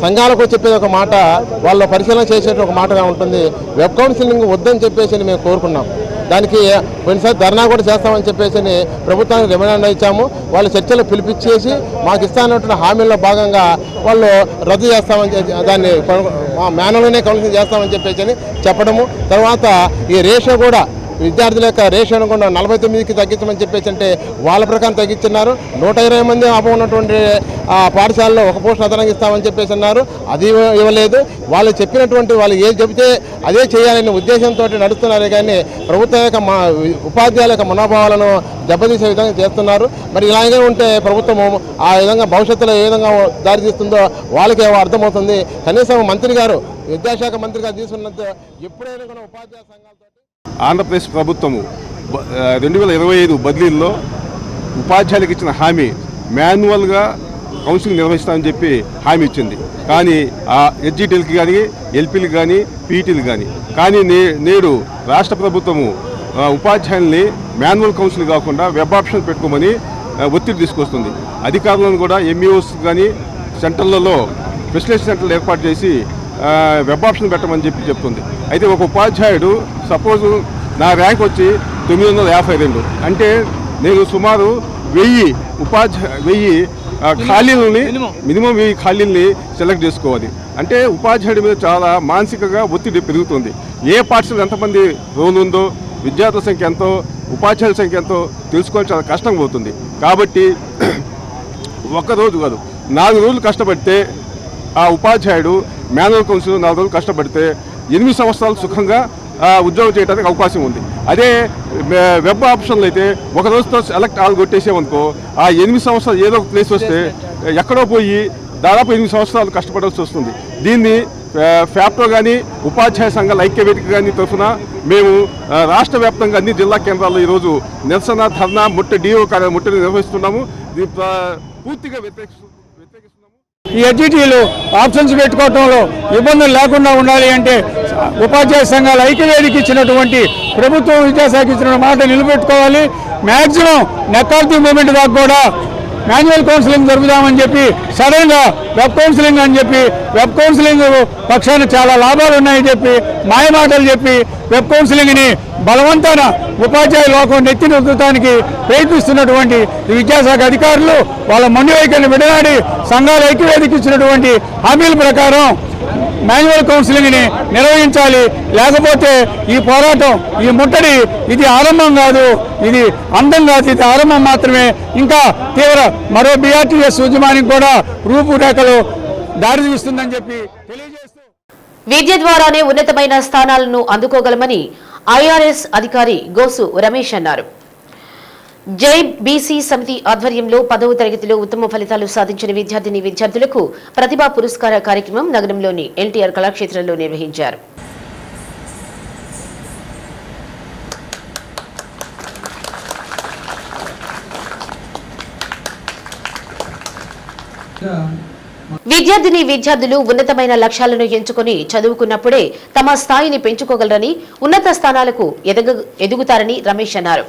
సంఘాలకు చెప్పేది ఒక మాట, వాళ్ళు పరిశీలన చేసేది ఒక మాటగా ఉంటుంది. వెబ్ కౌన్సిలింగ్ వద్దని చెప్పేసి మేము కోరుకున్నాం. దానికి కొన్నిసారి ధర్నా కూడా చేస్తామని చెప్పేసి ప్రభుత్వానికి డిమాండ్ ఇచ్చాము. వాళ్ళు చర్చలు పిలిపించేసి మాకు ఇస్తానటువంటి హామీల్లో భాగంగా వాళ్ళు రద్దు చేస్తామని, దాన్ని మాన్యువల్గానే కౌన్సిలింగ్ చేస్తామని చెప్పేసి చెప్పడము. తర్వాత ఈ రేషియో కూడా విద్యార్థుల యొక్క రేషియోను కూడా 49కి తగ్గించమని చెప్పేసి అంటే వాళ్ళ ప్రకారం తగ్గించున్నారు. 120 మంది అభం ఉన్నటువంటి పాఠశాలలో ఒక పోస్ట్ అదనంగా ఇస్తామని చెప్పేసి అన్నారు. అది ఇవ్వలేదు. వాళ్ళు చెప్పినటువంటి వాళ్ళు ఏది చెబితే అదే చేయాలనే ఉద్దేశంతో నడుస్తున్నారే కానీ ప్రభుత్వం యొక్క ఉపాధ్యాయుల యొక్క మనోభావాలను దెబ్బతీసే విధంగా చేస్తున్నారు. మరి ఇలాగే ఉంటే ప్రభుత్వం ఆ విధంగా భవిష్యత్తులో ఏ విధంగా దారితీస్తుందో వాళ్ళకి అర్థమవుతుంది. కనీసం మంత్రి గారు, విద్యాశాఖ మంత్రి గారు తీసుకున్నంత ఎప్పుడైనా కూడా ఉపాధ్యాయ సంఘాలతో ఆంధ్రప్రదేశ్ ప్రభుత్వము 2025 బదిలీల్లో ఉపాధ్యాయులకు ఇచ్చిన హామీ మాన్యువల్గా కౌన్సిలింగ్ నిర్వహిస్తామని చెప్పి హామీ ఇచ్చింది. కానీ ఆ ఎస్జీటీలకు కానీ, ఎల్పీలకు కానీ, పీటీలకు కానీ నేడు రాష్ట్ర ప్రభుత్వము ఉపాధ్యాయుల్ని మాన్యువల్ కౌన్సిలింగ్ కాకుండా వెబ్ ఆప్షన్ పెట్టుకోమని ఒత్తిడి తీసుకొస్తుంది. అధికారులను కూడా ఎంఈఓస్ కానీ సెంటర్లలో ఫెసిలిటీ సెంటర్లు ఏర్పాటు చేసి వెబ్ ఆప్షన్ పెట్టమని చెప్తుంది. అయితే ఒక ఉపాధ్యాయుడు సపోజ్ నా ర్యాంక్ వచ్చి 952, అంటే నేను సుమారు 1000 ఖాళీలని మినిమం 1000 ఖాళీలని సెలెక్ట్ చేసుకోవాలి. అంటే ఉపాధ్యాయుడి మీద చాలా మానసికంగా ఒత్తిడి పెరుగుతుంది. ఏ పాఠశాల ఎంతమంది రోల్ ఉందో, విద్యార్థుల సంఖ్య ఎంతో, ఉపాధ్యాయుల సంఖ్య ఎంతో తెలుసుకోవడం చాలా కష్టం అవుతుంది. కాబట్టి ఒక్కరోజు కాదు 4 రోజులు కష్టపడితే ఆ ఉపాధ్యాయుడు మాన్యువల్ కౌన్సిలింగ్ 4 రోజులు కష్టపడితే 8 సంవత్సరాలు సుఖంగా ఉద్యోగం చేయడానికి అవకాశం ఉంది. అదే వెబ్ ఆప్షన్లు అయితే ఒక రోజుతో సెలెక్ట్ ఆల్ కొట్టేసామనుకో ఆ 8 సంవత్సరాలు ఏదో ఒక ప్లేస్ వస్తే ఎక్కడో పోయి దాదాపు 8 సంవత్సరాలు కష్టపడాల్సి వస్తుంది. దీన్ని ఫ్యాప్టో కానీ ఉపాధ్యాయ సంఘాల ఐక్యవేదిక కానీ తరఫున మేము రాష్ట్ర వ్యాప్తంగా అన్ని జిల్లా కేంద్రాల్లో ఈరోజు నిరసన ధర్నా డిఓ ముట్టడి నిర్వహిస్తున్నాము. పూర్తిగా వ్యతిరేకిస్తున్నాము. ఈ ఎడ్జిటీలు ఆప్షన్స్ పెట్టుకోవడంలో ఇబ్బందులు లేకుండా ఉండాలి అంటే ఉపాధ్యాయ సంఘాల ఐక్యవేదిక ఇచ్చినటువంటి ప్రభుత్వం విద్యాశాఖ ఇచ్చిన మాట నిలబెట్టుకోవాలి. Maximum neck of the moment దాకా కూడా మాన్యువల్ కౌన్సిలింగ్ జరుపుదామని చెప్పి సడన్గా వెబ్ కౌన్సిలింగ్ అని చెప్పి వెబ్ కౌన్సిలింగ్ పక్షాన చాలా లాభాలు ఉన్నాయని చెప్పి మాయమాటలు చెప్పి వెబ్ కౌన్సిలింగ్ని బలవంతాన ఉపాధ్యాయ లోకం నెత్తి నొక్కడానికి ప్రయత్నిస్తున్నటువంటి విద్యాశాఖ అధికారులు వాళ్ళ మొండి వైఖరిని విడనాడి సంఘాల ఐక్యవేదిక ఇచ్చినటువంటి హామీల ప్రకారం మాన్యువల్ కౌన్సిలింగ్ని నిర్వహించాలి. లేకపోతే ఈ పోరాటం, ఈ ముట్టడి ఇది ఆరంభం కాదు, ఇది అందం కాదు, ఇది ఆరంభం మాత్రమే. ఇంకా తీవ్ర మరో BRTS ఉద్యమానికి కూడా రూపురేఖలు దారి తీస్తుందని చెప్పి తెలియజేస్తూ విద్య ద్వారానే ఉన్నతమైన స్థానాలను అందుకోగలమని IRS అధికారి గోసు రమేష్ అన్నారు. JBC సమితి ఆధ్వర్యంలో 10వ తరగతిలో ఉత్తమ ఫలితాలు సాధించిన విద్యార్థులకు ప్రతిభా పురస్కార కార్యక్రమం నగరంలోని NTR కళాక్షేత్రంలో నిర్వహించారు. విద్యార్థులు ఉన్నతమైన లక్ష్యాలను ఎంచుకొని చదువుకున్నప్పుడే తమ స్థాయిని పెంచుకోగలరని, ఉన్నత స్థానాలకు ఎదుగుతారని రమేష్ అన్నారు.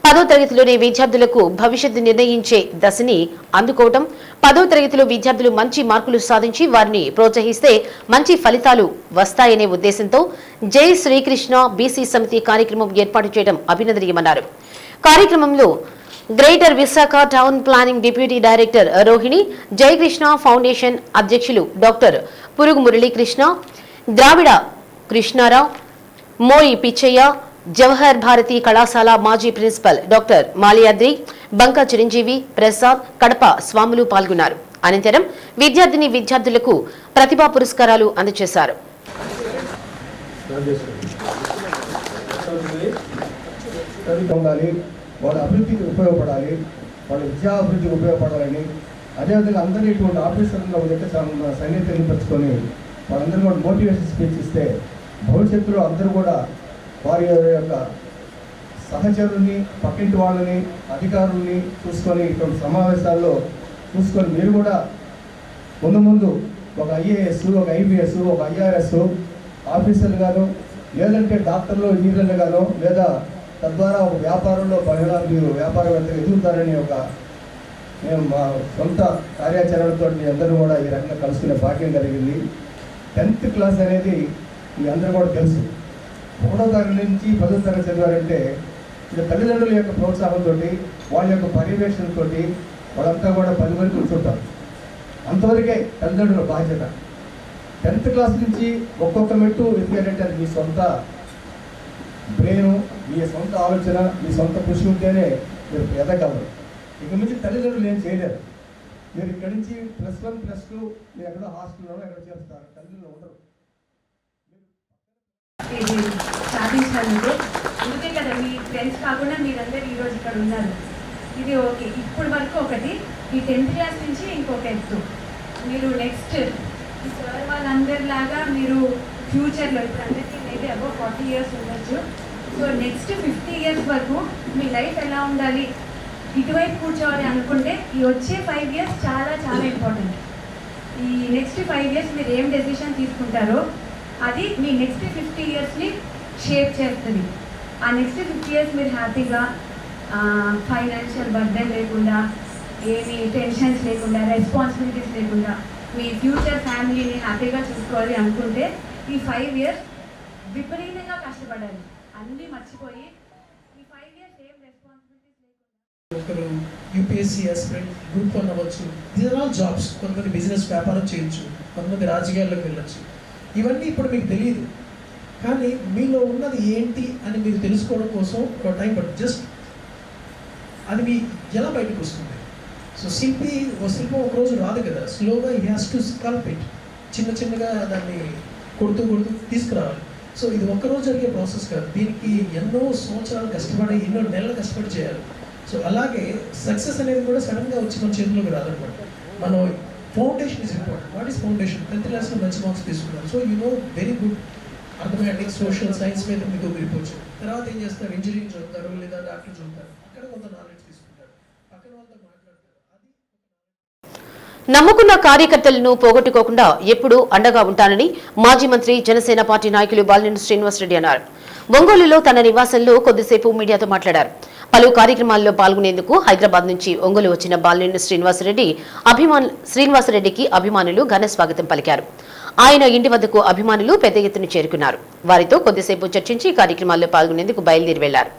10వ తరగతిలోని విద్యార్థులకు భవిష్యత్తు నిర్ణయించే దశని అందుకోవడం, 10వ తరగతిలో విద్యార్థులు మంచి మార్కులు సాధించి వారిని ప్రోత్సహిస్తే మంచి ఫలితాలు వస్తాయనే ఉద్దేశంతో జై శ్రీకృష్ణ BC సమితి కార్యక్రమం ఏర్పాటు చేయడం అభినందనీయమన్నారు. కార్యక్రమంలో greater Visakha town planning deputy director Rohini, Jayakrishna foundation అధ్యక్షులు డాక్టర్ పురుగు మురళీకృష్ణ, ద్రావిడ కృష్ణారావు, మోయి పిచ్చయ్య, జవహర్ భారతి కళాశాల మాజీ ప్రిన్సిపల్ డాక్టర్ మాలియాద్రి, బంకా చిరంజీవి, ప్రసాద్, కడప స్వాములు పాల్గొన్నారు. అనంతరం విద్యార్థులకు ప్రతిభా పురస్కారాలు అందజేశారు. వాళ్ళ అభివృద్ధికి ఉపయోగపడాలి, వాళ్ళ విద్యా అభివృద్ధికి ఉపయోగపడాలని, అదేవిధంగా అందరినీ ఇటువంటి ఆఫీసర్లను ఒక దగ్గర సైన్యత ఏర్పరచుకొని వాళ్ళందరూ కూడా మోటివేషన్ స్పీచ్ ఇస్తే భవిష్యత్తులో అందరూ కూడా వారి యొక్క సహచరుల్ని, పక్కింటి వాళ్ళని, అధికారుల్ని చూసుకొని ఇటువంటి సమావేశాల్లో చూసుకొని మీరు కూడా ముందు ఒక IAS, ఒక IPS, ఒక IRS ఆఫీసర్లు గాను, లేదంటే డాక్టర్లు, ఇంజనీర్లు గాను, లేదా తద్వారా ఒక వ్యాపారంలో మీరు వ్యాపారవేత్తలు ఎదుగుతారని మేము మా సొంత కార్యాచరణతో మీ అందరూ కూడా ఈ రకంగా కలుసుకునే భాగ్యం కలిగింది. 10th క్లాస్ అనేది మీ అందరూ కూడా తెలుసు. 1వ తరగతి నుంచి 10వ తరగతి చదివారంటే ఇది తల్లిదండ్రుల యొక్క ప్రోత్సాహంతో, వాళ్ళ యొక్క పర్యవేక్షణతో వాళ్ళంతా కూడా 10 వరకు కూర్చుంటారు. అంతవరకే తల్లిదండ్రుల బాధ్యత. 10th క్లాస్ నుంచి ఒక్కొక్క మెట్టు ఎదిగారంటే అది మీ సొంత బ్రెయిన్, మీ సొంత ఆలోచన, మీ సొంత కృషి ఉంటేనే మీరు ఎదగలరు. ఇక నుంచి తల్లిదండ్రులు ఏం చేయలేరు. మీరు ఇక్కడి నుంచి +1, +2 మీరు ఎక్కడో హాస్టల్లోనో ఎక్కడ చేస్తారు, తల్లిదండ్రులు ఉండరు. ఇది సాధించినందుకు అందుకే కదా మీ ఫ్రెండ్స్ కాకుండా మీరందరూ ఈరోజు ఇక్కడ ఉన్నారు. ఇది ఓకే. ఇప్పుడు వరకు ఒకటి, ఈ 10th క్లాస్ నుంచి ఇంకొక ఎత్తు. మీరు నెక్స్ట్ సార్ వాళ్ళందరిలాగా మీరు ఫ్యూచర్లో ఇప్పుడు అందరికీ మేబీ అబౌవ్ 40 years ఉండొచ్చు. సో నెక్స్ట్ 50 years వరకు మీ లైఫ్ ఎలా ఉండాలి, ఇటువైపు కూర్చోవాలి అనుకుంటే ఈ వచ్చే 5 years చాలా చాలా ఇంపార్టెంట్. ఈ నెక్స్ట్ 5 years మీరు ఏం డెసిషన్ తీసుకుంటారో అది మీ నెక్స్ట్ 50 yearsని షేప్ చేస్తుంది. ఆ నెక్స్ట్ 50 years మీరు హ్యాపీగా ఫైనాన్షియల్ బర్డెన్ లేకుండా, ఏమి టెన్షన్స్ లేకుండా, రెస్పాన్సిబిలిటీస్ లేకుండా మీ ఫ్యూచర్ ఫ్యామిలీని హ్యాపీగా చూసుకోవాలి అనుకుంటే ఈ 5 years విపరీతంగా కష్టపడాలి. అన్నీ మర్చిపోయి ఈ 5 years ఏం రెస్పాన్సిబిలిటీస్ లేకుండా. ఒకరు UPSC ఆస్పిరెంట్, గ్రూప్ 1 అవ్వచ్చు. These are all jobs. కొంతమంది బిజినెస్ వ్యాపారం చేయొచ్చు, కొంతమంది రాజకీయాల్లోకి వెళ్ళొచ్చు. ఇవన్నీ ఇప్పుడు మీకు తెలియదు, కానీ మీలో ఉన్నది ఏంటి అని మీరు తెలుసుకోవడం కోసం ఒక టైం పడుతుంది. జస్ట్ అది మీ ఎలా బయటకు వస్తుంది. సో శిల్పం ఒకరోజు రాదు కదా, స్లోగా he has to SCALP it. చిన్నగా దాన్ని కొడుతూ తీసుకురావాలి. సో ఇది ఒక్కరోజు జరిగే ప్రాసెస్ కాదు, దీనికి ఎన్నో సంవత్సరాలు కష్టపడి, ఎన్నో నెలలు కష్టపడి చేయాలి. సో అలాగే సక్సెస్ అనేది కూడా సడన్గా వచ్చి మన చేతిలోకి రాదనమాట. మనం foundation is important. What is foundation? 10th క్లాస్లో మంచి మార్క్స్ తీసుకున్నారు. So you know very good arithmetics, social science మీద మీకు గ్రిపోవచ్చు. తర్వాత ఏం చేస్తారు, ఇంజనీరింగ్ చదువుతారు లేదా డాక్టర్ చదువుతారు, అక్కడ కొంత నాలెడ్జ్ తీసుకుంటారు, అక్కడ వాళ్ళతో మాట్లాడతారు. నమ్ముకున్న కార్యకర్తలను పోగొట్టుకోకుండా ఎప్పుడూ అండగా ఉంటానని మాజీ మంత్రి జనసేన పార్టీ నాయకులు బాలినేని శ్రీనివాసరెడ్డి అన్నారు. ఒంగోలులో తన నివాసంలో కొద్దిసేపు మీడియాతో మాట్లాడారు. పలు కార్యక్రమాల్లో పాల్గొనేందుకు హైదరాబాద్ నుంచి ఒంగోలు వచ్చిన బాలినేని శ్రీనివాసరెడ్డికి అభిమానులు ఘన స్వాగతం పలికారు. ఆయన ఇంటి వద్దకు అభిమానులు పెద్ద ఎత్తున చేరుకున్నారు. వారితో కొద్దిసేపు చర్చించి కార్యక్రమాల్లో పాల్గొనేందుకు బయలుదేరి వెళ్లారు.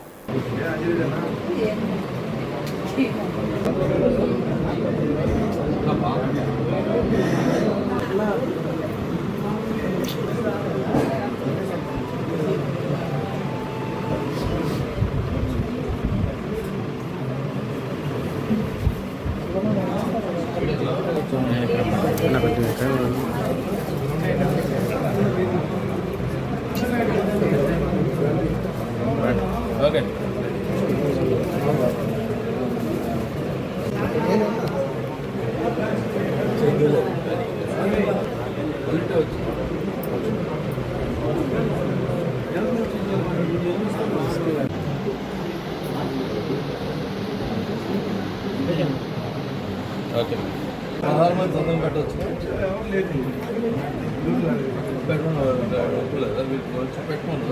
Okay. ఆహారం తొందర పెట్టవచ్చు పెట్టుకోండి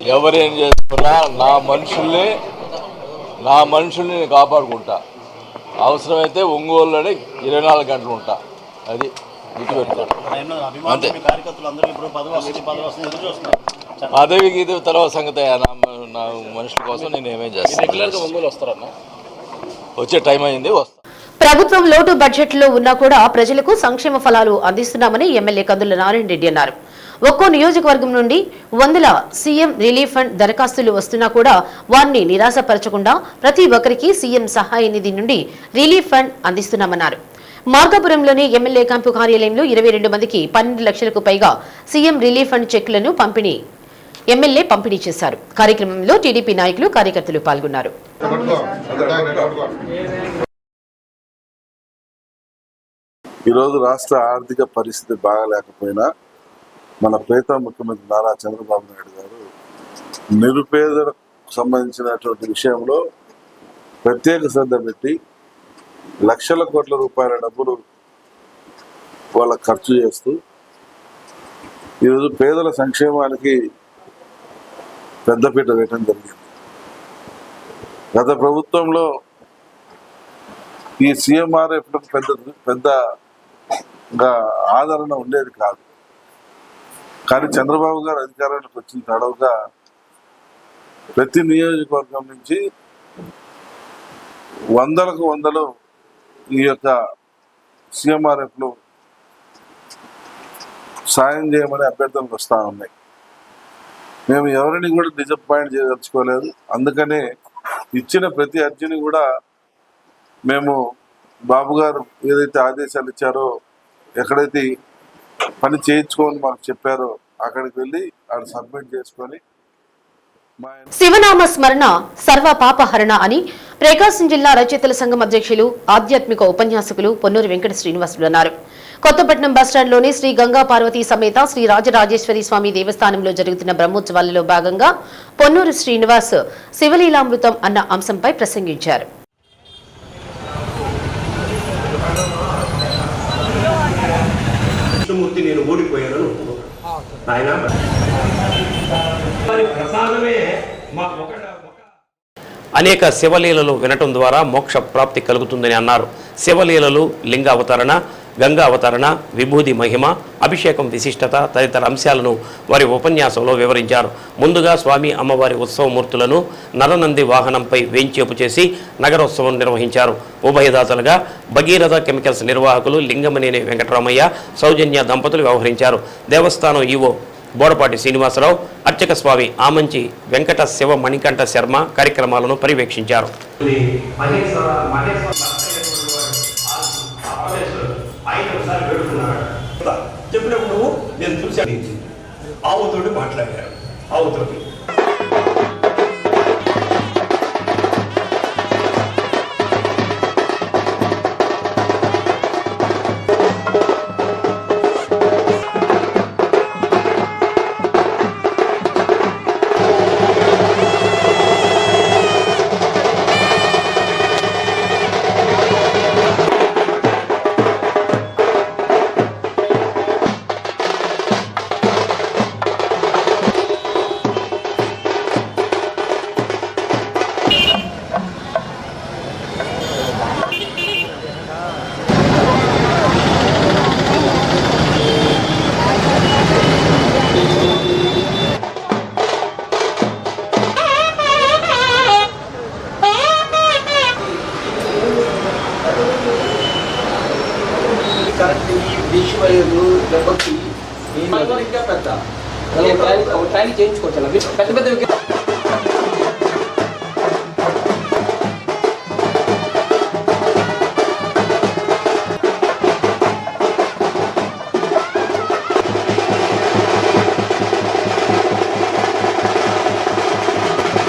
ఎవరేం చేసుకున్నా నా మనుషుల్ని నేను కాపాడుకుంటా. అవసరమైతే ఒంగోలులోనే 24 గంటలు ఉంటా. అది గుర్తుపెడతాను. అంతే. పదవి ఇది తర్వాత సంగతి. నా మనుషుల కోసం నేను ఏమేం చేస్తాను. వచ్చే టైం అయింది, వస్తా. ప్రభుత్వం లోటు బడ్జెట్ లో ఉన్నా కూడా ప్రజలకు సంక్షేమ ఫలాలు అందిస్తున్నామని ఎమ్మెల్యే కందుల నారాయణ రెడ్డి అన్నారు. ఒక్కో నియోజకవర్గం నుండి 100 సీఎం రిలీఫ్ ఫండ్ దరఖాస్తులు వస్తున్నా కూడా వారిని నిరాశపరచకుండా ప్రతి ఒక్కరికి సీఎం సహాయ నిధి నుండి రిలీఫ్ ఫండ్ అందిస్తున్నామన్నారు. మార్కాపురంలోని ఎమ్మెల్యే క్యాంపు కార్యాలయంలో 22 మందికి 12 లక్షలకు పైగా సీఎం రిలీఫ్ ఫండ్ చెక్కులను ఎమ్మెల్యే పంపిణీ చేశారు. కార్యక్రమంలో టీడీపీ నాయకులు, కార్యకర్తలు పాల్గొన్నారు. ఈరోజు రాష్ట్ర ఆర్థిక పరిస్థితి బాగాలేకపోయినా మన ప్రీతం ముఖ్యమంత్రి నారా చంద్రబాబు నాయుడు గారు నిరుపేదలకు సంబంధించినటువంటి విషయంలో ప్రత్యేక శ్రద్ధ పెట్టి లక్షల కోట్ల రూపాయల డబ్బులు వాళ్ళకు ఖర్చు చేస్తూ ఈరోజు పేదల సంక్షేమానికి పెద్దపీట వేయటం జరిగింది. గత ప్రభుత్వంలో ఈ సీఎంఆర్ఎఫ్ పెద్దగా ఆదరణ ఉండేది కాదు. కానీ చంద్రబాబు గారు అధికారంలోకి వచ్చిన తడవుగా ప్రతి నియోజకవర్గం నుంచి 100కు 100 ఈ యొక్క సీఎంఆర్ఎఫ్లు సాయం చేయమని అభ్యర్థనలు వస్తూ ఉన్నాయి. మేము ఎవరిని కూడా డిసప్పాయింట్ చేయదలుచుకోలేదు. అందుకనే ఇచ్చిన ప్రతి అర్జీని కూడా మేము బాబు గారు ఏదైతే ఆదేశాలు ఇచ్చారో, ఎక్కడైతే పని చేయించుకోమని మాకు చెప్పారో అక్కడికి వెళ్ళి ఆడ సబ్మిట్ చేసుకొని శివనామ స్మరణ సర్వ పాపహరణ అని ప్రకాశం జిల్లా రచయితల సంఘం అధ్యక్షులు, ఆధ్యాత్మిక ఉపన్యాసకులు పొన్నూరి వెంకట శ్రీనివాసులు అన్నారు. కొత్తపట్నం బస్టాండ్లోని శ్రీ గంగా పార్వతీ సమేత శ్రీ రాజరాజేశ్వరి స్వామి దేవస్థానంలో జరుగుతున్న బ్రహ్మోత్సవాలలో భాగంగా పొన్నూరు శ్రీనివాస్ శివలీలామృతం అన్న అంశంపై ప్రసంగించారు. నేను ఓడిపోయాను. అనేక శివలీలలు వినటం ద్వారా మోక్ష ప్రాప్తి కలుగుతుందని అన్నారు. శివలీలలు లింగ అవతరణ, గంగా అవతరణ, విభూది మహిమ, అభిషేకం విశిష్టత తదితర అంశాలను వారి ఉపన్యాసంలో వివరించారు. ముందుగా స్వామి అమ్మవారి ఉత్సవమూర్తులను నరనంది వాహనంపై వేంచేపు చేసి నగరోత్సవం నిర్వహించారు. ఉభయదాతలుగా భగీరథ కెమికల్స్ నిర్వాహకులు లింగమనేని వెంకటరామయ్య, సౌజన్య దంపతులు వ్యవహరించారు. దేవస్థానం ఈవో బోడపాటి శ్రీనివాసరావు, అర్చక స్వామి ఆమంచి వెంకట శివ మణికంఠ శర్మ కార్యక్రమాలను పర్యవేక్షించారు. చెప్పినప్పుడు నేను చూశాను, ఆవుతోటి మాట్లాడారు. ఆవుతోటి కరెంట్ ఈ డిష్ వైర్లు దెబ్బకి ఇంకా పెద్ద ట్రైన్ చేయించుకోవచ్చు పెద్ద పెద్ద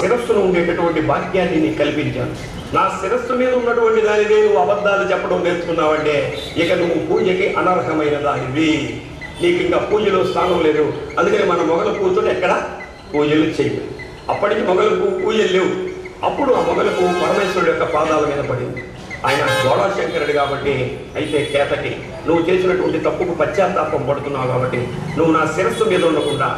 శిరస్సును ఉండేటటువంటి భాగ్యాన్ని నీకు కల్పించాను. నా శిరస్సు మీద ఉన్నటువంటి దానిని నువ్వు అబద్ధాలు చెప్పడం నేర్చుకున్నావంటే ఇక నువ్వు పూజకి అనర్హమైన దానివి. నీకు ఇంకా పూజలో స్థానం లేదు. అందుకని మన మొగల పూజతో ఎక్కడ పూజలు చేయవు. అప్పటికి మొగలకు పూజలు లేవు. అప్పుడు ఆ మొగలకు పరమేశ్వరుడు యొక్క పాదాల మీద పడింది. ఆయన గోళాశంకరుడు కాబట్టి. అయితే కేతకి నువ్వు చేసినటువంటి తప్పుకు పశ్చాత్తాపం పడుతున్నావు కాబట్టి నువ్వు నా శిరస్సు మీద ఉండకుండా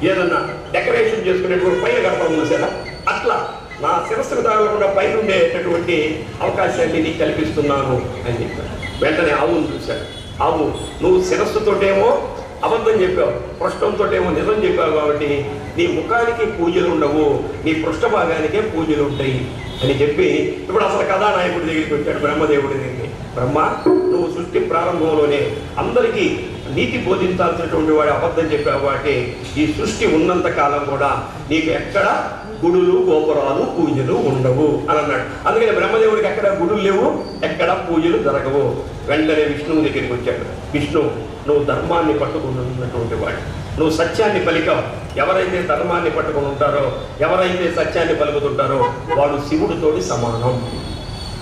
ఏదన్నా డెకరేషన్ చేసుకునేటువంటి పైన కడపడం చూసారా, అట్లా నా శిరస్సుకు తగలకుండా పైన ఉండేటటువంటి అవకాశాన్ని నీకు కల్పిస్తున్నాను అని చెప్పాను. వెంటనే ఆవును చూశాడు. ఆవు నువ్వు శిరస్సుతోటేమో అబద్ధం చెప్పావు, పృష్ఠంతోటేమో నిజం చెప్పావు కాబట్టి నీ ముఖానికి పూజలు ఉండవు, నీ పృష్ఠ భాగానికే పూజలు ఉంటాయి అని చెప్పి ఇప్పుడు అసలు కథానాయకుడి దగ్గరికి వచ్చాడు, బ్రహ్మదేవుడి దగ్గరికి. బ్రహ్మ, నువ్వు సృష్టి ప్రారంభంలోనే అందరికీ నీతి బోధించాల్సినటువంటి వాడు అబద్ధం చెప్పావు కాబట్టి ఈ సృష్టి ఉన్నంత కాలం కూడా నీకు ఎక్కడ గుడులు గోపురాలు పూజలు ఉండవు అని అన్నాడు. అందుకని బ్రహ్మదేవుడికి ఎక్కడ గుడులు లేవు, ఎక్కడ పూజలు జరగవు. వెంటనే విష్ణువు దగ్గరికి వచ్చాడు. విష్ణు, నువ్వు ధర్మాన్ని పట్టుకుని ఉన్నటువంటి వాడు, నువ్వు సత్యాన్ని పలికావు. ఎవరైతే ధర్మాన్ని పట్టుకుని ఉంటారో, ఎవరైతే సత్యాన్ని పలుకుతుంటారో వాడు శివుడితోటి సమానం.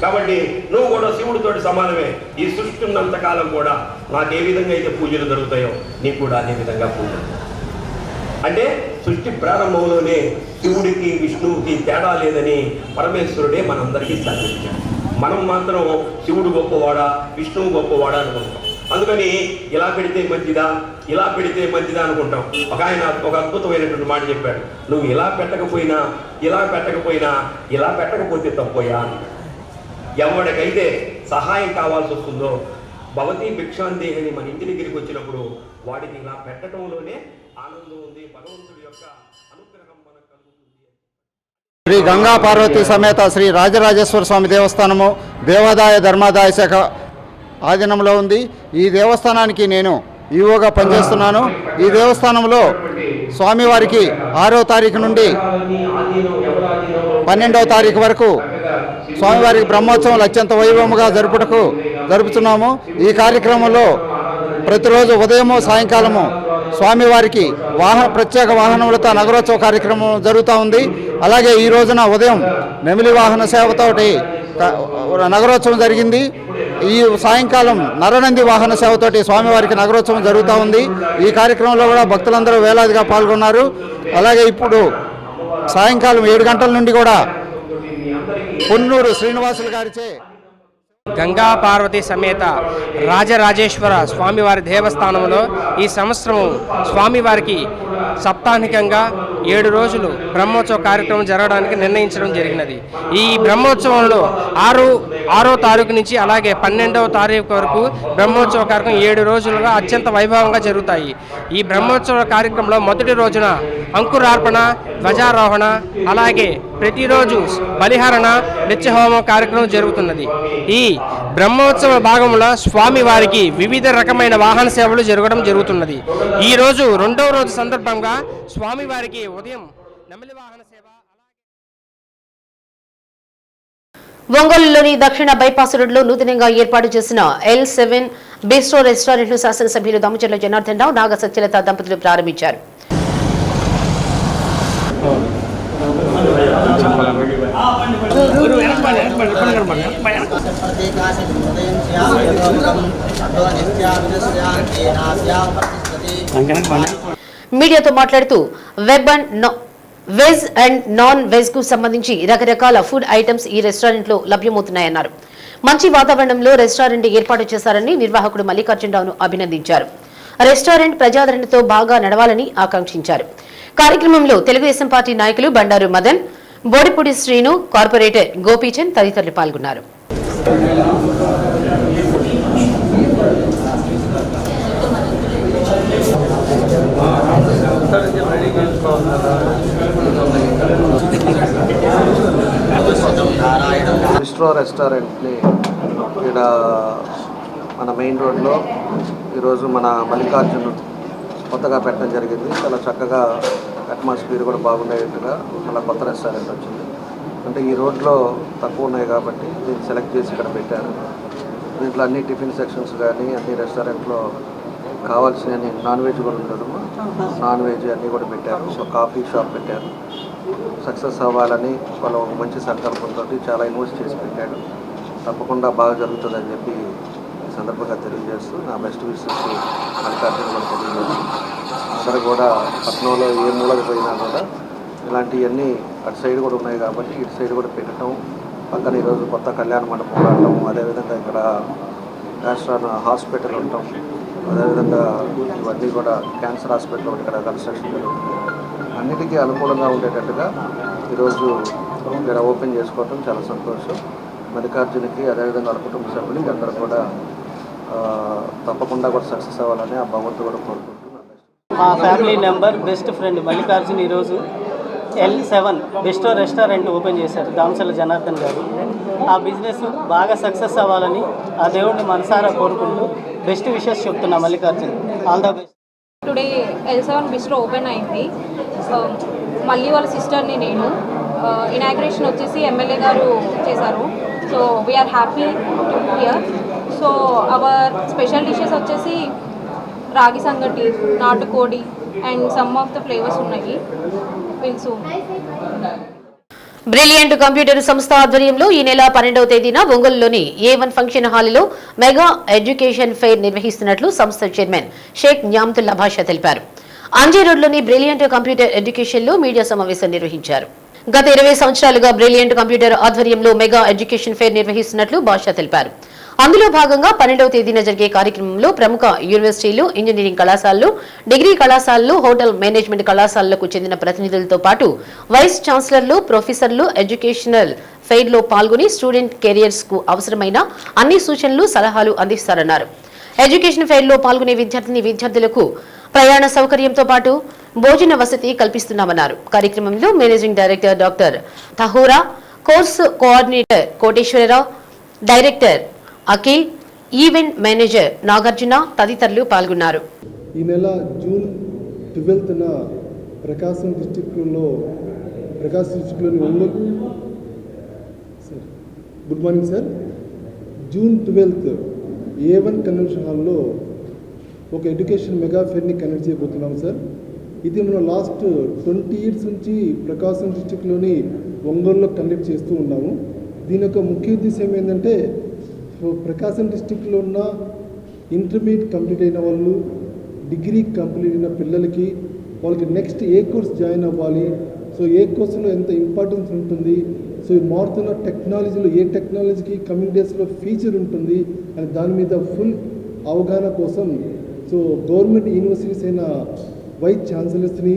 కాబట్టి నువ్వు కూడా శివుడితోటి సమానమే. ఈ సృష్టి ఉన్నంతకాలం కూడా నాకు ఏ విధంగా అయితే పూజలు జరుగుతాయో నీకు కూడా అదే విధంగా పూజలు. అంటే సృష్టి ప్రారంభంలోనే శివుడికి విష్ణువుకి తేడా లేదని పరమేశ్వరుడే మనందరికీ సాధించాడు. మనం మాత్రం శివుడు గొప్పవాడా విష్ణువు గొప్పవాడా అనుకుంటాం. అందుకని ఇలా పెడితే మంచిదా ఇలా పెడితే మంచిదా అనుకుంటాం. ఒక ఆయన ఒక అద్భుతమైనటువంటి మాట చెప్పాడు, నువ్వు ఇలా పెట్టకపోయినా ఇలా పెట్టకపోయినా ఇలా పెట్టకపోతే తప్పోయా. ఎవరికైతే సహాయం కావాల్సి వస్తుందో భవతి భిక్షాందేహని మన ఇంటి దగ్గరికి వచ్చినప్పుడు వాడికి ఇలా పెట్టడంలోనే ఆనందం ఉంది. భగవంతుడి యొక్క అనుగ్రహం మనకు కలుగుతుంది. శ్రీ గంగా పార్వతీ సమేత శ్రీ రాజరాజేశ్వర స్వామి దేవస్థానము దేవాదాయ ధర్మాదాయ శాఖ ఆధీనంలో ఉంది. ఈ దేవస్థానానికి నేను ఈవోగా పనిచేస్తున్నాను. ఈ దేవస్థానంలో స్వామివారికి 6వ తారీఖు నుండి 12వ తారీఖు వరకు స్వామివారికి బ్రహ్మోత్సవాలు అత్యంత వైభవముగా జరుపుతున్నాము. ఈ కార్యక్రమంలో ప్రతిరోజు ఉదయము సాయంకాలము స్వామివారికి ప్రత్యేక వాహనములతో నగరోత్సవ కార్యక్రమం జరుగుతూ ఉంది. అలాగే ఈ రోజున ఉదయం నెమిలి వాహన సేవతోటి నగరోత్సవం జరిగింది. ఈ సాయంకాలం నరనంది వాహన సేవతోటి స్వామివారికి నగరోత్సవం జరుగుతూ ఉంది. ఈ కార్యక్రమంలో కూడా భక్తులందరూ వేలాదిగా పాల్గొన్నారు. అలాగే ఇప్పుడు సాయంకాలం 7 గంటల నుండి కూడా పొన్నూరు శ్రీనివాసులు గారిచే గంగా పార్వతి సమేత రాజరాజేశ్వర స్వామివారి దేవస్థానంలో ఈ సంవత్సరం స్వామివారికి సప్తాహికంగా 7 రోజులు బ్రహ్మోత్సవ కార్యక్రమం జరగడానికి నిర్ణయించడం జరిగినది. ఈ బ్రహ్మోత్సవంలో 6వ తారీఖు నుంచి అలాగే 12వ తారీఖు వరకు బ్రహ్మోత్సవ కార్యక్రమం 7 రోజులుగా అత్యంత వైభవంగా జరుగుతాయి. ఈ బ్రహ్మోత్సవ కార్యక్రమంలో మొదటి రోజున అంకురార్పణ, ధ్వజారోహణ, అలాగే ప్రతిరోజు బలిహరణ, నిత్యహోమం కార్యక్రమం జరుగుతున్నది. ఈ బ్రహ్మోత్సవ భాగంలో స్వామివారికి వివిధ రకమైన వాహన సేవలు జరుగుతున్నది. ఈ రోజు 2వ రోజు సందర్భంగా స్వామివారికి ఉదయం నెమలి వాహన సేవ. ఒంగోలులోని దక్షిణ బైపాస్ రోడ్లో నూతనంగా ఏర్పాటు చేసిన L7 బిస్ట్రో రెస్టారెంట్ ను శాసనసభ్యులు దామచర్ల జనార్దన్ రావు, నాగ సత్యలత దంపతులు ప్రారంభించారు. మీడియాతో మాట్లాడుతూ వెజ్ అండ్ నాన్ వెజ్ కు సంబంధించి రకరకాల ఫుడ్ ఐటమ్స్ ఈ రెస్టారెంట్ లో లభ్యమవుతున్నాయన్నారు. మంచి వాతావరణంలో రెస్టారెంట్ ఏర్పాటు చేశారని నిర్వాహకుడు మల్లికార్జునరావును అభినందించారు. రెస్టారెంట్ ప్రజాదరణతో బాగా నడవాలని ఆకాంక్షించారు. కార్యక్రమంలో తెలుగుదేశం పార్టీ నాయకులు బండారు మదన్, బోడిపూడి శ్రీను, కార్పొరేటర్ గోపీచంద్ తదితరులు పాల్గొన్నారు. బిస్ట్రో రెస్టారెంట్ని ఇక్కడ మన మెయిన్ రోడ్లో ఈరోజు మన మల్లికార్జున్ కొత్తగా పెట్టడం జరిగింది. చాలా చక్కగా అట్మాస్ఫియర్ కూడా బాగుండేట్టుగా మళ్ళీ కొత్త రెస్టారెంట్ వచ్చింది. అంటే ఈ రోడ్లో తక్కువ ఉన్నాయి కాబట్టి దీన్ని సెలెక్ట్ చేసి ఇక్కడ పెట్టారు. దీంట్లో అన్ని టిఫిన్ సెక్షన్స్ కానీ అన్ని రెస్టారెంట్లో కావాల్సిన నాన్ వెజ్ కూడా ఉండడము, నాన్ వెజ్ అన్నీ కూడా పెట్టారు. ఒక కాఫీ షాప్ పెట్టారు. సక్సెస్ అవ్వాలని వాళ్ళు ఒక మంచి సంకల్పంతో చాలా ఇన్వెస్ట్ చేసి పెట్టాడు. తప్పకుండా బాగా జరుగుతుందని చెప్పి ఈ సందర్భంగా తెలియజేస్తూ నా బెస్ట్ విషెస్ మల్లికార్జున కూడా తెలియజేస్తూ అందరూ కూడా పట్టణంలో ఏ మూలకి పోయినా కూడా ఇలాంటివన్నీ అటు సైడ్ కూడా ఉన్నాయి కాబట్టి ఇటు సైడ్ కూడా పెట్టడం, పక్కన ఈరోజు కొత్త కళ్యాణ మండపం రావడం, అదేవిధంగా ఇక్కడ నేషనల్ హాస్పిటల్ ఉండటం, అదేవిధంగా ఇవన్నీ కూడా క్యాన్సర్ హాస్పిటల్ ఒకటి ఇక్కడ కన్స్ట్రక్షన్ జరుగుతుంది. అన్నిటికీ అనుకూలంగా ఉండేటట్టుగా ఈరోజు ఇక్కడ ఓపెన్ చేసుకోవటం చాలా సంతోషం. మల్లికార్జునికి అదేవిధంగా వాళ్ళ కుటుంబ సభ్యులకి అందరూ కూడా తప్పకుండా కూడా సక్సెస్ అవ్వాలని ఆ భగవంతుడు కూడా కోరుకుంటున్నాను. మా family member best friend Mallikarjun ఈరోజు L7 బెస్టో రెస్టారెంట్ ఓపెన్ చేశారు దామచల్ల జనార్దన్ గారు. ఆ బిజినెస్ బాగా సక్సెస్ అవ్వాలని ఆ దేవుడిని మనసారా కోరుకుంటూ బెస్ట్ విషెస్ చెప్తున్నా Mallikarjun. All the best. Today L7 bistro open అయింది. మళ్ళీ వాళ్ళ సిస్టర్ని నేను ఇనాగ్రేషన్ వచ్చేసి ఎమ్మెల్యే గారు చేశారు. So we're happy to hear. So our special dishes వచ్చేసి రాగి సంగటి, నాటుకోడి and some of the flavours ఉన్నాయి. బ్రిలియంట్ కంప్యూటర్ సంస్థ ఆధ్వర్యంలో ఈ నెల 12వ తేదీన ఒంగోలులోని A1 ఫంక్షన్ హాల్లో మెగా ఎడ్యుకేషన్ ఫెయిర్ నిర్వహిస్తున్నట్లు సంస్థ చైర్మన్ షేక్ న్యామతుల్లా భాషా తెలిపారు. అంజే రోడ్లోని బ్రిలియంట్ కంప్యూటర్ ఎడ్యుకేషన్ లో మీడియా సమావేశం నిర్వహించారు. గత 20 సంవత్సరాలుగా బ్రిలియంట్ కంప్యూటర్ ఆధ్వర్యంలో మెగా ఎడ్యుకేషన్ ఫెయిర్ నిర్వహిస్తున్నట్లు భాషా తెలిపారు. అందులో భాగంగా 12వ తేదీన జరిగే కార్యక్రమంలో ప్రముఖ యూనివర్సిటీలు, ఇంజనీరింగ్ కళాశాలలు, డిగ్రీ కళాశాలలు, హోటల్ మేనేజ్మెంట్ కళాశాలలకు చెందిన ప్రతినిధులతో పాటు వైస్ ఛాన్సలర్లు, ప్రొఫెసర్లు ఎడ్యుకేషనల్ ఫెయిర్ లో పాల్గొని స్టూడెంట్ కెరియర్స్ కు అవసరమైన అన్ని సూచనలు, సలహాలు అందిస్తారన్నారు. ఎడ్యుకేషన్ ఫెయిర్ లో పాల్గొనే విద్యార్థులకు ప్రయాణ సౌకర్యంతో పాటు భోజన వసతి కల్పిస్తున్నామన్నారు. కార్యక్రమంలో managing director doctor Tahura, course coordinator Koteswararao, director Akhil, event manager Nagarjuna తదితరులు పాల్గొన్నారు. ఈ నెల జూన్ 12న ప్రకాశం డిస్టిక్లోని Ongole good morning sir. June 12th A1 convention హాల్లో ఒక ఎడ్యుకేషన్ మెగా ఫెయిర్ని కండక్ట్ చేయబోతున్నాం సార్. ఇది మనం లాస్ట్ 20 years నుంచి ప్రకాశం డిస్టిక్లోని ఒంగోలులో కండక్ట్ చేస్తూ ఉన్నాము. దీని యొక్క ముఖ్య ఉద్దేశం ఏంటంటే ప్రకాశం డిస్టిక్లో ఉన్న ఇంటర్మీడియట్ కంప్లీట్ అయిన వాళ్ళు, డిగ్రీ కంప్లీట్ అయిన పిల్లలకి వాళ్ళకి నెక్స్ట్ ఏ కోర్స్ జాయిన్ అవ్వాలి, సో ఏ కోర్సులో ఎంత ఇంపార్టెన్స్ ఉంటుంది, సో మారుతున్న టెక్నాలజీలో ఏ టెక్నాలజీకి కమింగ్ డేస్లో ఫీచర్ ఉంటుంది అని దాని మీద ఫుల్ అవగాహన కోసం సో గవర్నమెంట్ యూనివర్సిటీస్ అయిన వైస్ ఛాన్సలర్స్ని,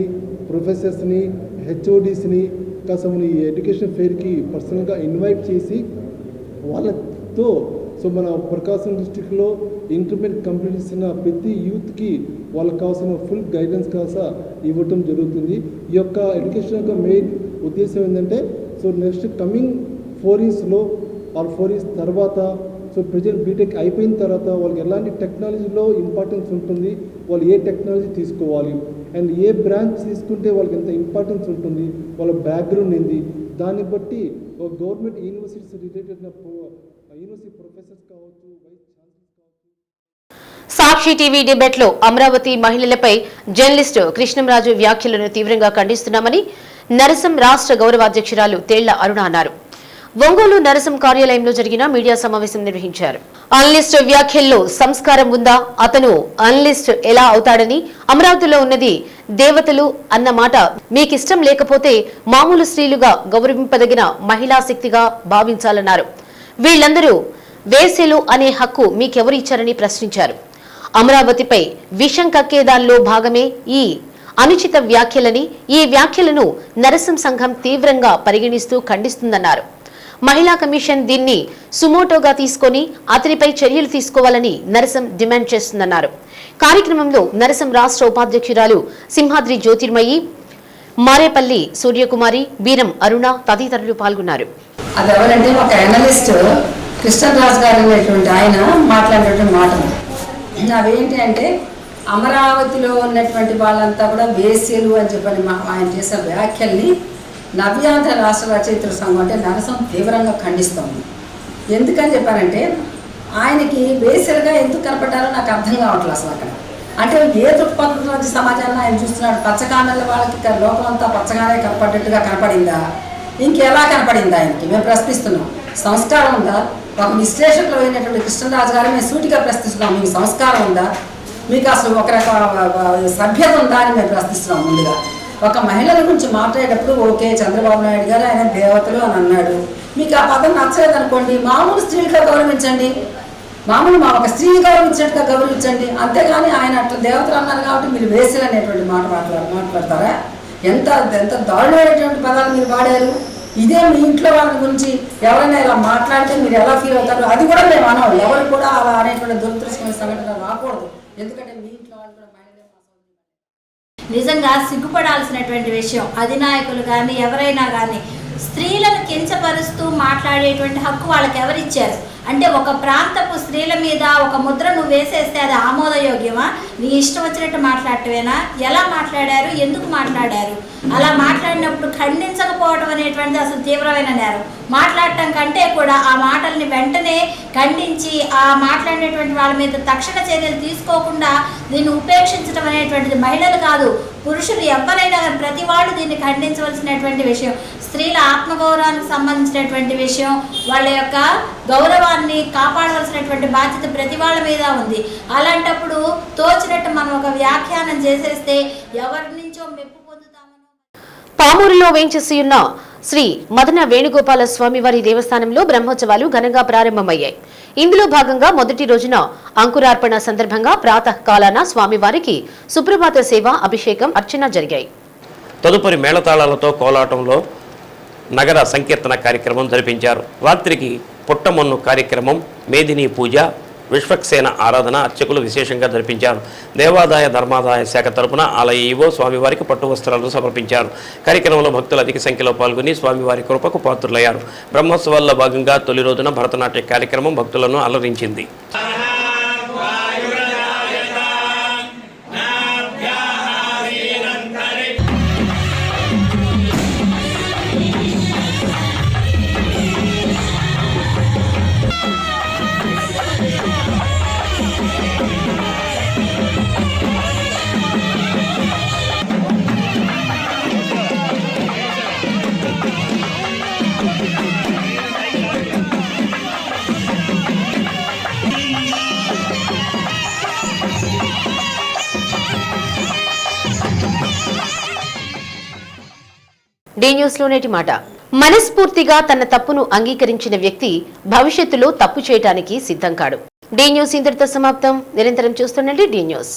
ప్రొఫెసర్స్ని, HODస్ని కాసం ఈ ఎడ్యుకేషన్ ఫెయిర్కి పర్సనల్గా ఇన్వైట్ చేసి వాళ్ళతో సో మన ప్రకాశం డిస్టిక్లో ఇంటర్మీడియట్ కంప్లీట్ చేసిన ప్రతి యూత్కి వాళ్ళకి కావాల్సిన ఫుల్ గైడెన్స్ కాసా ఇవ్వటం జరుగుతుంది. ఈ యొక్క ఎడ్యుకేషన్ యొక్క మెయిన్ ఉద్దేశం ఏంటంటే సో నెక్స్ట్ కమింగ్ 4 yearsలో ఆర్ 4 years తర్వాత సో ప్రజెంట్ బీటెక్ అయిపోయిన తర్వాత వాళ్ళకి ఎలాంటి టెక్నాలజీలో ఇంపార్టెన్స్ ఉంటుంది, వాళ్ళు ఏ టెక్నాలజీ తీసుకోవాలి అండ్ ఏ బ్రాంచ్ తీసుకుంటే వాళ్ళకి ఎంత ఇంపార్టెన్స్ ఉంటుంది, వాళ్ళ బ్యాక్గ్రౌండ్ ఏంది, దాన్ని బట్టి government universities related university professors కావచ్చు, వైస్ ఛాన్సలర్స్ కావచ్చు. సాక్షి టీవీ డిబేట్ లో అమరావతి మహిళలపై జర్నలిస్ట్ కృష్ణంరాజు వ్యాఖ్యలను తీవ్రంగా ఖండిస్తున్నామని నరసం రాష్ట్ర గౌరవాధ్యక్షురాలు తేళ్ల అరుణ అన్నారు. ఒంగోలు నరసం కార్యాలయంలో జరిగిన మీడియా సమావేశం నిర్వహించారు. అనలిస్ట్ వ్యాఖ్యల్లో సంస్కారం ఉందా, అతను అనలిస్ట్ ఎలా అవుతాడని, అమరావతిలో ఉన్నది దేవతలు అన్న మాట మీకిష్టం లేకపోతే మామూలు స్త్రీలుగా గౌరవింపదగిన మహిళా శక్తిగా భావించాలన్నారు. వీళ్లందరూ వేసేలు అనే హక్కు మీకెవరు ఇచ్చారని ప్రశ్నించారు. అమరావతిపై విషం కక్కేదానిలో భాగమే ఈ అనుచిత వ్యాఖ్యలని, ఈ వ్యాఖ్యలను నరసం సంఘం తీవ్రంగా పరిగణిస్తూ ఖండిస్తుందన్నారు. మహిళా కమిషన్ దీన్ని సుమోటోగా తీసుకొని అతనిపై చర్యలు తీసుకోవాలని నరసం డిమాండ్ చేస్తుందన్నారు. కార్యక్రమంలో నరసం రాష్ట్ర ఉపాధ్యక్షురాలు సింహాద్రి జ్యోతిర్మయి, మారేపల్లి సూర్యకుమారి, బీరం అరుణ తదితరులు పాల్గొన్నారు. అదెవరంటే ఒక అనలిస్ట్ కృష్ణరాజు గారు అనేటువంటి ఆయన మాట్లాడినటువంటి మాటలు అవేంటి అంటే అమరావతిలో ఉన్నటువంటి వాళ్ళంతా కూడా వేశ్యలు అని చెప్పని ఆయన చేసిన వ్యాఖ్యల్ని నవ్యాంధ్ర రాష్ట్ర రచయితల సంఘం అంటే నరసం తీవ్రంగా ఖండిస్తోంది. ఎందుకని చెప్పారంటే ఆయనకి వేశ్యలుగా ఎందుకు కనపడ్డారో నాకు అర్థం కావట్లేదు అసలు అక్కడ. అంటే ఏ దృక్పథం నుంచి సమాజాన్ని ఆయన చూస్తున్నాడు? పచ్చకామెల వాళ్ళకి లోకం అంతా పచ్చగానే కనపడ్డట్టుగా కనపడిందా? ఇంకెలా కనపడిందా ఆయనకి? మేము ప్రశ్నిస్తున్నాం. సంస్కారం ఉందా? ఒక విశ్లేషకులు అయినటువంటి కృష్ణరాజు గారు మేము సూటిగా ప్రశ్నిస్తున్నాం. మీకు సంస్కారం ఉందా? మీకు అసలు ఒక సభ్యత ఉందా అని మేము ప్రశ్నిస్తున్నాం. ముందుగా ఒక మహిళల గురించి మాట్లాడేటప్పుడు ఓకే చంద్రబాబు నాయుడు గారు ఆయన దేవతలు అని అన్నాడు. మీకు ఆ పదం నచ్చలేదు అనుకోండి, మామూలు స్త్రీలుగా గౌరవించండి, మామూలు ఒక స్త్రీని గౌరవించినట్టుగా గౌరవించండి. అంతేగాని ఆయన అట్లా దేవతలు అన్నారు కాబట్టి మీరు వేసలు అనేటువంటి మాట్లాడతారా? ఎంత ఎంత దారుణమైనటువంటి పదాలు మీరు వాడారు. ఇదే మీ ఇంట్లో వాళ్ళ గురించి ఎవరైనా ఇలా మాట్లాడితే మీరు ఎలా ఫీల్ అవుతారు? అది కూడా మేము అనం. ఎవరు కూడా అలా అనేటువంటి దురదృష్టమైన సంఘటన రాకూడదు. ఎందుకంటే మీ ఇంట్లో వాళ్ళు కూడా నిజంగా సిగ్గుపడాల్సినటువంటి విషయం. అధినాయకులు కానీ ఎవరైనా కానీ స్త్రీలను కించపరుస్తూ మాట్లాడేటువంటి హక్కు వాళ్ళకి ఎవరిచ్చారు? అంటే ఒక ప్రాంతపు స్త్రీల మీద ఒక ముద్ర నువ్వు వేసేస్తే అది ఆమోదయోగ్యమా? నీ ఇష్టం వచ్చినట్టు మాట్లాడటమేనా? ఎలా మాట్లాడారు? ఎందుకు మాట్లాడారు? అలా మాట్లాడినప్పుడు ఖండించకపోవడం అనేటువంటిది అసలు తీవ్రమైన నేరం. మాట్లాడటం కంటే కూడా ఆ మాటల్ని వెంటనే ఖండించి ఆ మాట్లాడినటువంటి వాళ్ళ మీద తక్షణ చర్యలు తీసుకోకుండా దీన్ని ఉపేక్షించడం అనేటువంటిది మహిళలు కాదు పురుషులు ఎవరైనా కానీ ప్రతి వాళ్ళు దీన్ని ఖండించవలసినటువంటి విషయం. స్త్రీల ఆత్మగౌరవానికి సంబంధించినటువంటి విషయం, వాళ్ళ యొక్క గౌరవాన్ని కాపాడవలసినటువంటి బాధ్యత ప్రతి వాళ్ళ మీద ఉంది. అలాంటప్పుడు తోచినట్టు మనం ఒక వ్యాఖ్యానం చేసేస్తే ఎవరి నుంచో మెప్పు పొందుతామని. పామూరులో వేంచేసి ఉన్న శ్రీ మదన వేణుగోపాల స్వామివారి దేవస్థానంలో బ్రహ్మోత్సవాలు ఘనంగా ప్రారంభమయ్యాయి. ఇందులో భాగంగా మొదటి రోజున అంకురార్పణ సందర్భంగా ప్రాతకాలాన స్వామివారికి సుప్రభాత సేవ, అభిషేకం, అర్చన జరిగాయి. తదుపరి మేళతాళాలతో కోలాటంలో నగర సంకీర్తన కార్యక్రమం జరిపించారు. రాత్రికి పుట్టమొన్ను కార్యక్రమం, మేదిని పూజ, విశ్వక్సేన ఆరాధన అర్చకులు విశేషంగా జరిపించారు. దేవాదాయ ధర్మాదాయ శాఖ తరపున ఆలయ ఈవో స్వామివారికి పట్టు వస్త్రాలను సమర్పించారు. కార్యక్రమంలో భక్తులు అధిక సంఖ్యలో పాల్గొని స్వామివారి కృపకు పాత్రులయ్యారు. బ్రహ్మోత్సవాల్లో భాగంగా తొలి రోజున భరతనాట్య కార్యక్రమం భక్తులను అలరించింది. డి న్యూస్ లో నేటి మాట. మనస్ఫూర్తిగా తన తప్పును అంగీకరించిన వ్యక్తి భవిష్యత్తులో తప్పు చేయడానికి సిద్ధం కాడు. డి న్యూస్ ఇంతటితో సమాప్తం. నిరంతరం చూస్తుండండి డి న్యూస్.